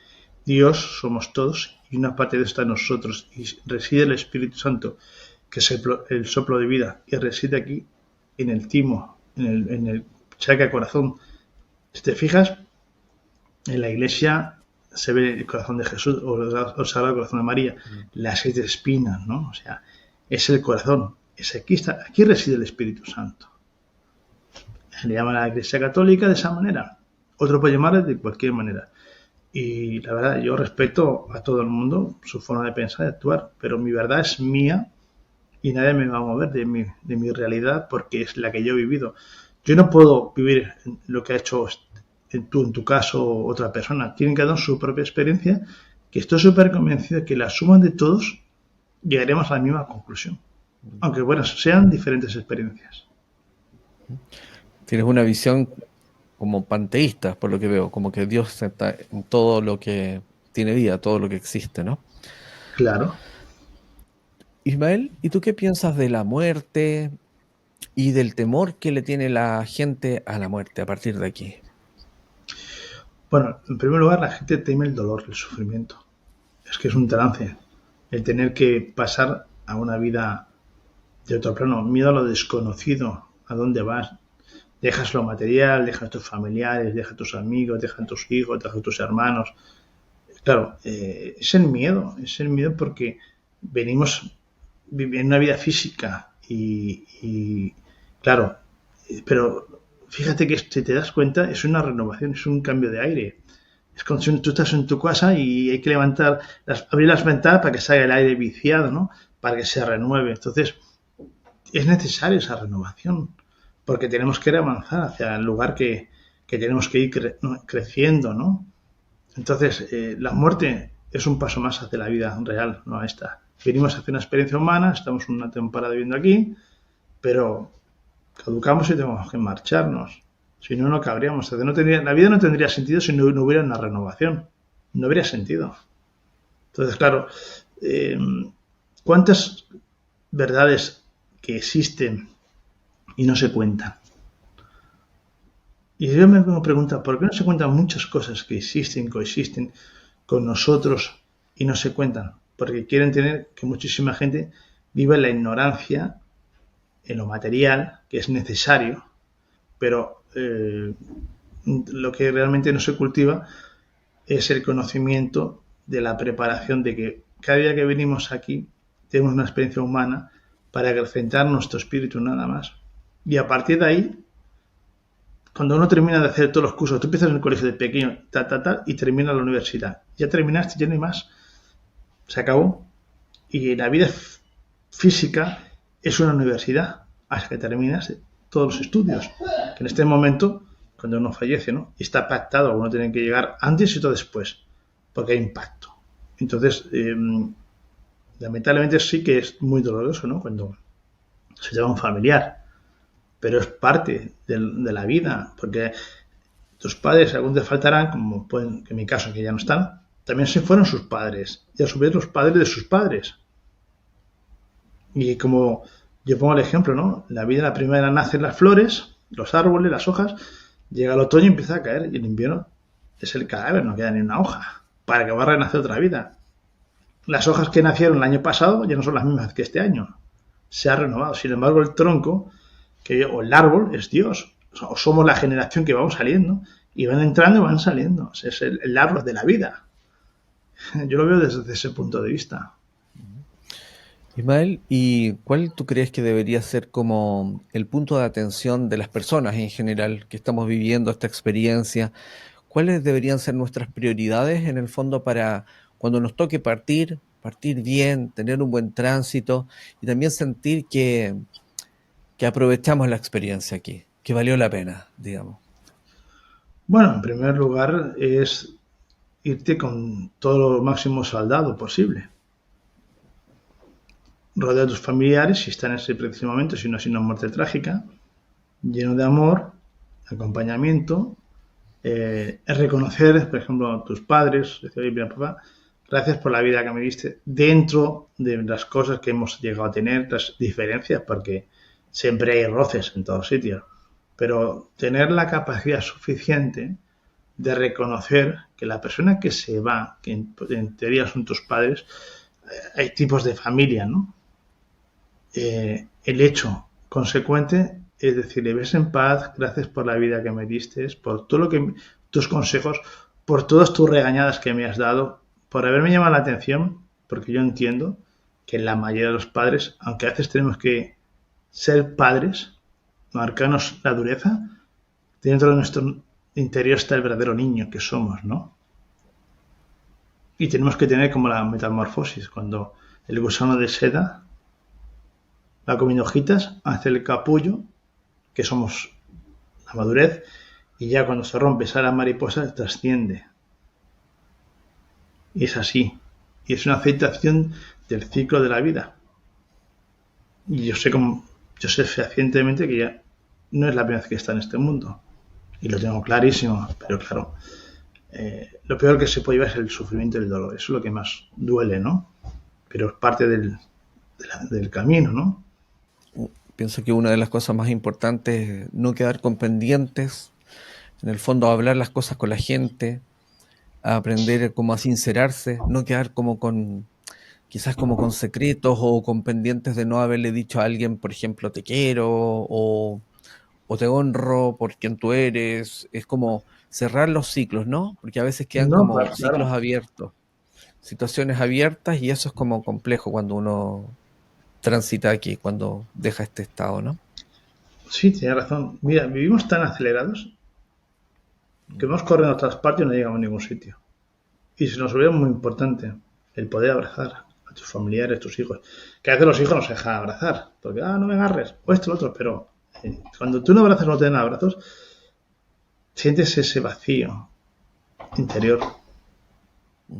Dios somos todos y una parte de esto en nosotros y reside el Espíritu Santo que es el soplo de vida, y reside aquí en el timo, en el chakra corazón. Si te fijas, en la iglesia se ve el corazón de Jesús o el Sagrado Corazón de María, las 7 espinas, ¿no? O sea, es el corazón. Aquí reside el Espíritu Santo. Se le llama a la Iglesia Católica de esa manera. Otro puede llamarle de cualquier manera. Y la verdad, yo respeto a todo el mundo su forma de pensar y de actuar, pero mi verdad es mía y nadie me va a mover de mi realidad porque es la que yo he vivido. Yo no puedo vivir lo que ha hecho en tu caso otra persona. Tienen cada uno su propia experiencia, que estoy súper convencido de que la suma de todos llegaremos a la misma conclusión. Aunque, bueno, sean diferentes experiencias. Tienes una visión como panteísta, por lo que veo, como que Dios está en todo lo que tiene vida, todo lo que existe, ¿no? Claro. Ismael, ¿y tú qué piensas de la muerte y del temor que le tiene la gente a la muerte a partir de aquí? Bueno, en primer lugar, la gente teme el dolor, el sufrimiento. Es que es un trance. El tener que pasar a una vida de otro plano, miedo a lo desconocido, a dónde vas. Dejas lo material, dejas tus familiares, dejas tus amigos, dejas tus hijos, dejas tus hermanos. Claro, es el miedo porque venimos viviendo una vida física y claro, pero fíjate que si te das cuenta es una renovación, es un cambio de aire. Es como si tú estás en tu casa y hay que abrir las ventanas para que salga el aire viciado, ¿no? Para que se renueve. Entonces, es necesaria esa renovación, porque tenemos que avanzar hacia el lugar que tenemos que ir creciendo, ¿no? Entonces, la muerte es un paso más hacia la vida real, no esta. Venimos a hacer una experiencia humana, estamos una temporada viviendo aquí, pero caducamos y tenemos que marcharnos. Si no, no cabríamos. La vida no tendría sentido si no hubiera una renovación. No habría sentido. Entonces, claro, ¿cuántas verdades que existen y no se cuentan? Y yo me pregunto, ¿por qué no se cuentan muchas cosas que existen, coexisten con nosotros y no se cuentan? Porque quieren tener que muchísima gente viva en la ignorancia, en lo material, que es necesario, pero lo que realmente no se cultiva es el conocimiento de la preparación de que cada día que venimos aquí tenemos una experiencia humana para acrecentar nuestro espíritu nada más. Y a partir de ahí, cuando uno termina de hacer todos los cursos, tú empiezas en el colegio de pequeño, y terminas la universidad. Ya terminaste, ya no hay más. Se acabó. Y la vida física es una universidad hasta que terminas todos los estudios. Que en este momento, cuando uno fallece, ¿no? Y está pactado, uno tiene que llegar antes y otro después, porque hay impacto. Entonces, lamentablemente sí que es muy doloroso, ¿no? Cuando se lleva un familiar. Pero es parte de la vida, porque tus padres algún te faltarán, como pueden, que en mi caso, que ya no están, también se fueron sus padres, y a su vez los padres de sus padres. Y como yo pongo el ejemplo, ¿no? La vida, la primera nacen las flores, los árboles, las hojas, llega el otoño y empieza a caer, y el invierno es el cadáver, no queda ni una hoja, para que va a renacer otra vida. Las hojas que nacieron el año pasado ya no son las mismas que este año, se ha renovado. Sin embargo, el tronco o el árbol es Dios, o somos la generación que vamos saliendo y van entrando y van saliendo, es el árbol de la vida. Yo lo veo desde ese punto de vista. Ismael, ¿y cuál tú crees que debería ser como el punto de atención de las personas en general que estamos viviendo esta experiencia? ¿Cuáles deberían ser nuestras prioridades en el fondo para cuando nos toque partir bien, tener un buen tránsito y también sentir que aprovechamos la experiencia aquí, que valió la pena, digamos? Bueno, en primer lugar es irte con todo lo máximo soldado posible. Rodea a tus familiares si están en ese preciso momento, si no ha sido una muerte trágica, lleno de amor, acompañamiento, es reconocer, por ejemplo, a tus padres, decir, oye, mira, papá, gracias por la vida que me diste, dentro de las cosas que hemos llegado a tener, las diferencias, porque siempre hay roces en todos sitios, pero tener la capacidad suficiente de reconocer que la persona que se va, que en teoría son tus padres, hay tipos de familia, ¿no? el hecho consecuente es decirle, ves en paz, gracias por la vida que me diste, por todo lo que tus consejos, por todas tus regañadas que me has dado, por haberme llamado la atención, porque yo entiendo que la mayoría de los padres, aunque a veces tenemos que ser padres, marcarnos la dureza, dentro de nuestro interior está el verdadero niño que somos, ¿no? Y tenemos que tener como la metamorfosis, cuando el gusano de seda va comiendo hojitas, hace el capullo, que somos la madurez, y ya cuando se rompe esa la mariposa trasciende. Y es así. Y es una aceptación del ciclo de la vida. Y yo sé fehacientemente que ya no es la primera vez que está en este mundo. Y lo tengo clarísimo, pero claro, lo peor que se puede llevar es el sufrimiento y el dolor. Eso es lo que más duele, ¿no? Pero es parte del camino, ¿no? Pienso que una de las cosas más importantes es no quedar con pendientes, en el fondo hablar las cosas con la gente, a aprender como a sincerarse, no quedar como con, quizás como con secretos o con pendientes de no haberle dicho a alguien, por ejemplo, te quiero o te honro por quien tú eres. Es como cerrar los ciclos, ¿no? Porque a veces quedan No, como ciclos claro. abiertos, situaciones abiertas, y eso es como complejo cuando uno transita aquí, cuando deja este estado, ¿no? Sí, tienes razón. Mira, vivimos tan acelerados que vamos corriendo a todas partes y no llegamos a ningún sitio. Y se nos olvida muy importante el poder abrazar a tus familiares, tus hijos. Que a veces los hijos no se dejan abrazar, porque, no me agarres, o esto, lo otro, pero cuando tú no abrazas, no te dan abrazos, sientes ese vacío interior.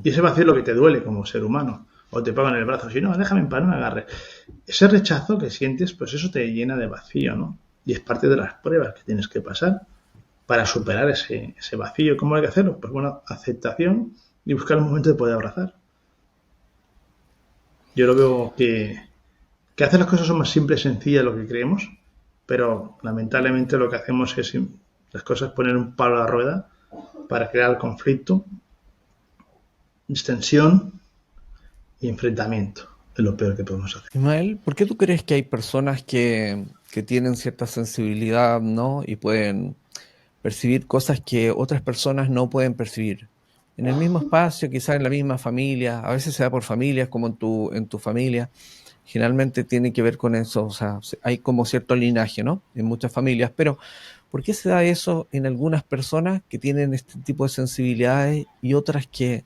Y ese vacío es lo que te duele como ser humano. O te pagan el brazo, si no, déjame en paz, no me agarres. Ese rechazo que sientes, pues eso te llena de vacío, ¿no? Y es parte de las pruebas que tienes que pasar para superar ese vacío. ¿Cómo hay que hacerlo? Pues bueno, aceptación y buscar un momento de poder abrazar. Yo lo veo que hacer las cosas son más simples y sencillas de lo que creemos, pero lamentablemente lo que hacemos es las cosas poner un palo a la rueda para crear conflicto, distensión y enfrentamiento. Es lo peor que podemos hacer. Ismael, ¿por qué tú crees que hay personas que tienen cierta sensibilidad, ¿no? Y pueden percibir cosas que otras personas no pueden percibir? En el mismo espacio, quizás en la misma familia, a veces se da por familias, como en tu familia, generalmente tiene que ver con eso, o sea, hay como cierto linaje, ¿no? En muchas familias, pero ¿por qué se da eso en algunas personas que tienen este tipo de sensibilidades y otras que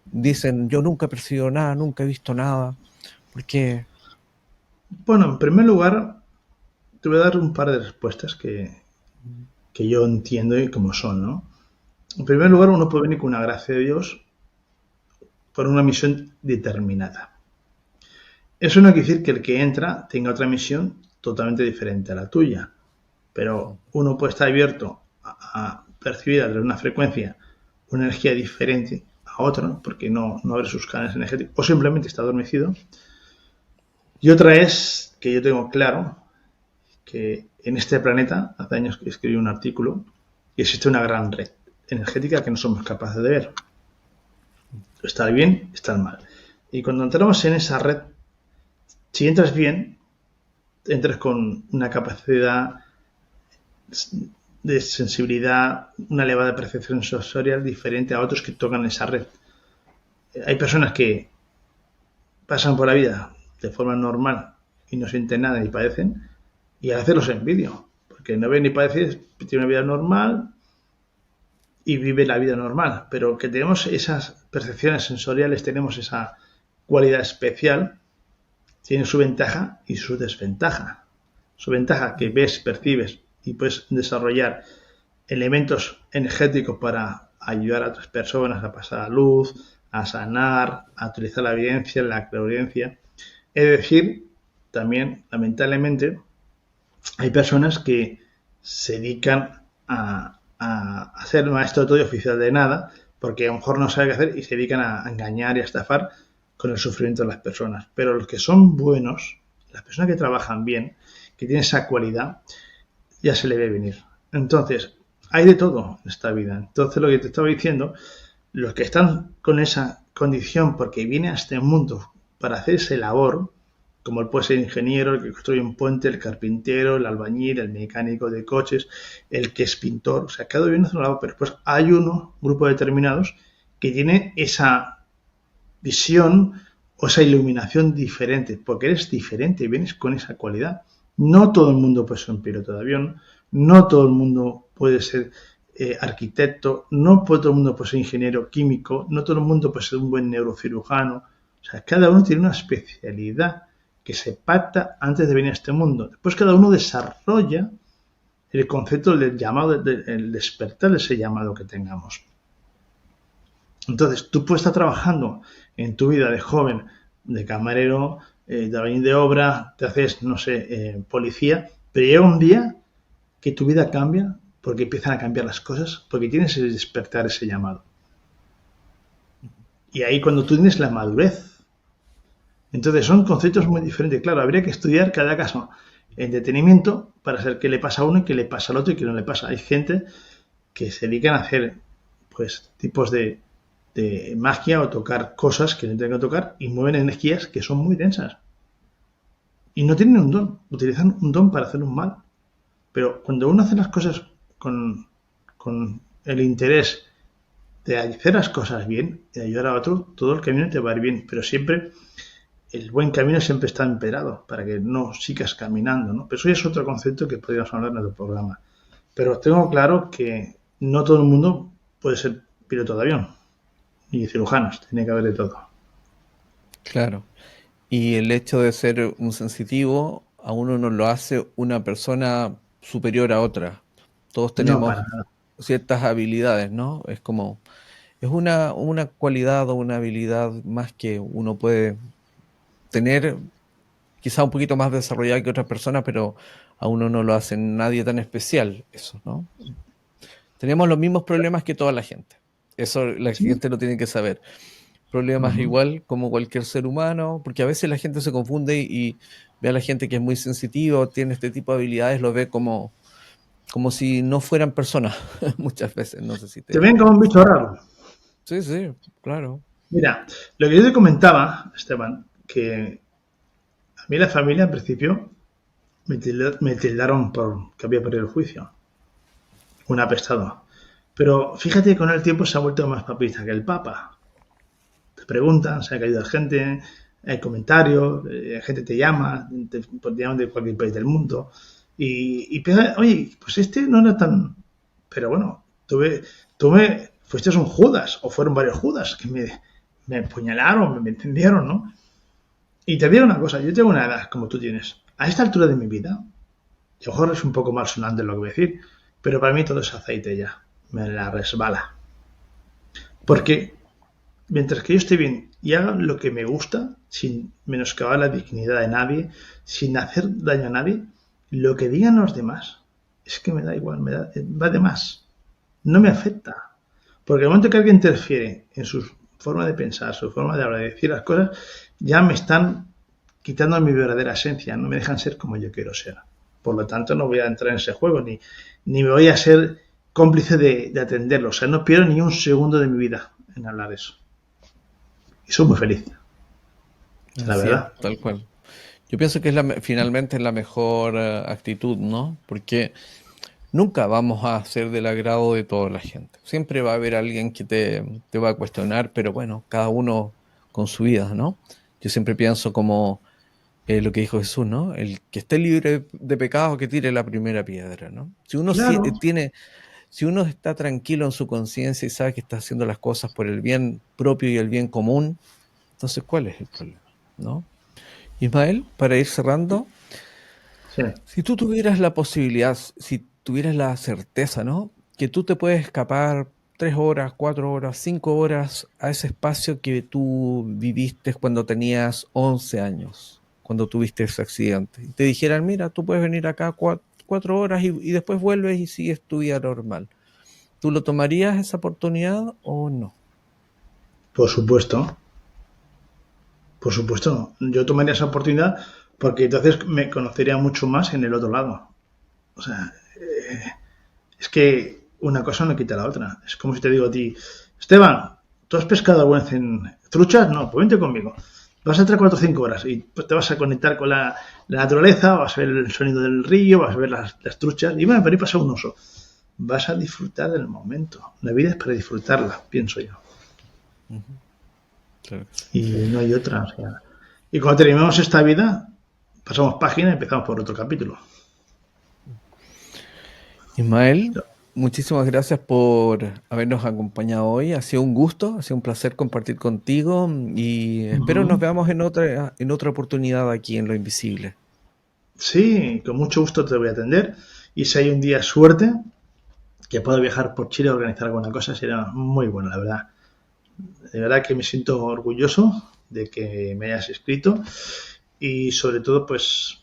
dicen, yo nunca he percibido nada, nunca he visto nada? ¿Por qué? Bueno, en primer lugar, te voy a dar un par de respuestas que yo entiendo y como son, ¿no? En primer lugar, uno puede venir con una gracia de Dios por una misión determinada. Eso no quiere decir que el que entra tenga otra misión totalmente diferente a la tuya, pero uno puede estar abierto a percibir a través de una frecuencia una energía diferente a otra, porque no abre sus canales energéticos, o simplemente está adormecido. Y otra es que yo tengo claro que en este planeta, hace años que escribí un artículo, y existe una gran red energética que no somos capaces de ver. Está el bien, está el mal. Y cuando entramos en esa red, si entras bien, entras con una capacidad de sensibilidad, una elevada percepción sensorial diferente a otros que tocan esa red. Hay personas que pasan por la vida de forma normal y no sienten nada ni padecen, y a veces los envidio, porque no ven ni padecen, tienen una vida normal y vive la vida normal, pero que tenemos esas percepciones sensoriales, tenemos esa cualidad especial, tiene su ventaja y su desventaja. Su ventaja que ves, percibes y puedes desarrollar elementos energéticos para ayudar a otras personas a pasar a la luz, a sanar, a utilizar la evidencia, la clarividencia. Es decir, también, lamentablemente, hay personas que se dedican a ser maestro de todo y oficial de nada, porque a lo mejor no sabe qué hacer y se dedican a engañar y a estafar con el sufrimiento de las personas. Pero los que son buenos, las personas que trabajan bien, que tienen esa cualidad, ya se le ve venir. Entonces, hay de todo en esta vida. Entonces, lo que te estaba diciendo, los que están con esa condición porque viene a este mundo para hacer esa labor, como él puede ser ingeniero, el que construye un puente, el carpintero, el albañil, el mecánico de coches, el que es pintor. O sea, cada uno hace un lado, pero después hay un grupo determinados que tiene esa visión o esa iluminación diferente, porque eres diferente, vienes con esa cualidad. No todo el mundo puede ser un piloto de avión, no todo el mundo puede ser arquitecto, no todo el mundo puede ser ingeniero químico, no todo el mundo puede ser un buen neurocirujano. O sea, cada uno tiene una especialidad que se pacta antes de venir a este mundo. Después cada uno desarrolla el concepto del llamado, el despertar de ese llamado que tengamos. Entonces, tú puedes estar trabajando en tu vida de joven, de camarero, de albañil de obra, te haces, no sé, policía, pero llega un día que tu vida cambia porque empiezan a cambiar las cosas, porque tienes que despertar ese llamado. Y ahí cuando tú tienes la madurez. Entonces son conceptos muy diferentes. Claro, habría que estudiar cada caso en detenimiento para saber qué le pasa a uno y qué le pasa al otro y qué no le pasa. Hay gente que se dedican a hacer pues tipos de magia o tocar cosas que no tienen que tocar y mueven energías que son muy densas. Y no tienen un don, utilizan un don para hacer un mal. Pero cuando uno hace las cosas con el interés de hacer las cosas bien y de ayudar a otro, todo el camino te va a ir bien. Pero siempre, el buen camino siempre está empedrado para que no sigas caminando, ¿no? Pero eso ya es otro concepto que podríamos hablar en otro programa. Pero tengo claro que no todo el mundo puede ser piloto de avión. Y cirujanos, tiene que haber de todo. Claro. Y el hecho de ser un sensitivo a uno no lo hace una persona superior a otra. Todos No, para tenemos nada. ciertas habilidades, ¿no? Es como, es una cualidad o una habilidad más que uno puede tener, quizá un poquito más desarrollada que otras personas, pero a uno no lo hace nadie tan especial, eso, ¿no? Tenemos los mismos problemas que toda la gente. Eso la Sí. gente lo tiene que saber. Problemas Uh-huh. igual como cualquier ser humano, porque a veces la gente se confunde y ve a la gente que es muy sensitiva o tiene este tipo de habilidades, lo ve como si no fueran personas, muchas veces, no sé si Te te... ven como un bicho raro. Sí, sí, claro. Mira, lo que yo te comentaba, Esteban, que a mí la familia en principio me tildaron por que había perdido el juicio. Un apestado. Pero fíjate que con el tiempo se ha vuelto más papista que el Papa. Te preguntan, se ha caído gente, hay comentarios, gente te llama, te llaman de cualquier país del mundo. Y piensa, oye, pues este no era tan... Pero bueno, tú me fuiste un Judas, o fueron varios Judas, que me apuñalaron, me entendieron, ¿no? Y te digo una cosa, yo tengo una edad como tú tienes. A esta altura de mi vida, y a lo mejor es un poco mal sonante lo que voy a decir, pero para mí todo es aceite ya. Me la resbala. Porque mientras que yo esté bien y haga lo que me gusta, sin menoscabar la dignidad de nadie, sin hacer daño a nadie, lo que digan los demás es que me da igual, va de más. No me afecta. Porque el momento que alguien interfiere en su forma de pensar, su forma de hablar, de decir las cosas, ya me están quitando mi verdadera esencia, no me dejan ser como yo quiero ser. Por lo tanto, no voy a entrar en ese juego, ni me voy a ser cómplice de atenderlo. O sea, no pierdo ni un segundo de mi vida en hablar de eso. Y soy muy feliz, la Así es, verdad. tal cual. Yo pienso que finalmente es la mejor actitud, ¿no? Porque nunca vamos a ser del agrado de toda la gente. Siempre va a haber alguien que te va a cuestionar, pero bueno, cada uno con su vida, ¿no? Yo siempre pienso como lo que dijo Jesús, ¿no? El que esté libre de pecado, que tire la primera piedra, ¿no? Si uno Claro, si uno está tranquilo en su conciencia y sabe que está haciendo las cosas por el bien propio y el bien común, entonces, ¿cuál es el problema? ¿No? Ismael, para ir cerrando, sí. si tú tuvieras la posibilidad, si tuvieras la certeza, ¿no? Que tú te puedes escapar 3 horas, 4 horas, 5 horas a ese espacio que tú viviste cuando tenías 11 años, cuando tuviste ese accidente. Y te dijeran, mira, tú puedes venir acá 4 horas y después vuelves y sigues tu vida normal. ¿Tú lo tomarías esa oportunidad o no? Por supuesto, por supuesto. Yo tomaría esa oportunidad porque entonces me conocería mucho más en el otro lado. O sea, es que una cosa no quita la otra. Es como si te digo a ti, Esteban, ¿tú has pescado alguna vez en truchas? No, pues vente conmigo. Vas a estar 4 o 5 horas y pues te vas a conectar con la naturaleza, vas a ver el sonido del río, vas a ver las truchas y bueno, pero ahí pasa un oso. Vas a disfrutar del momento. La vida es para disfrutarla, pienso yo. Ujú, claro que sí. Y no hay otra. O sea. Y cuando terminamos esta vida, pasamos página y empezamos por otro capítulo. Ismael, muchísimas gracias por habernos acompañado hoy. Ha sido un gusto, ha sido un placer compartir contigo y espero nos Uh-huh. veamos en otra oportunidad aquí en Lo Invisible. Sí, con mucho gusto te voy a atender. Y si hay un día suerte que pueda viajar por Chile a organizar alguna cosa, sería muy bueno, la verdad. De verdad que me siento orgulloso de que me hayas escrito y sobre todo pues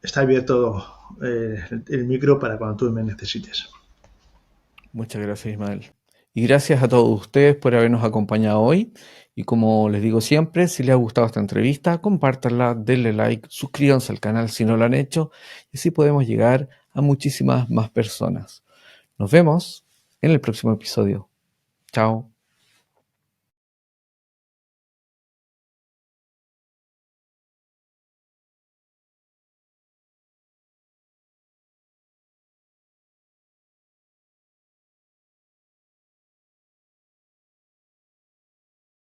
está abierto el micro para cuando tú me necesites. Muchas gracias, Ismael. Y gracias a todos ustedes por habernos acompañado hoy. Y como les digo siempre, si les ha gustado esta entrevista, compártanla, denle like, suscríbanse al canal si no lo han hecho, y así podemos llegar a muchísimas más personas. Nos vemos en el próximo episodio. Chao.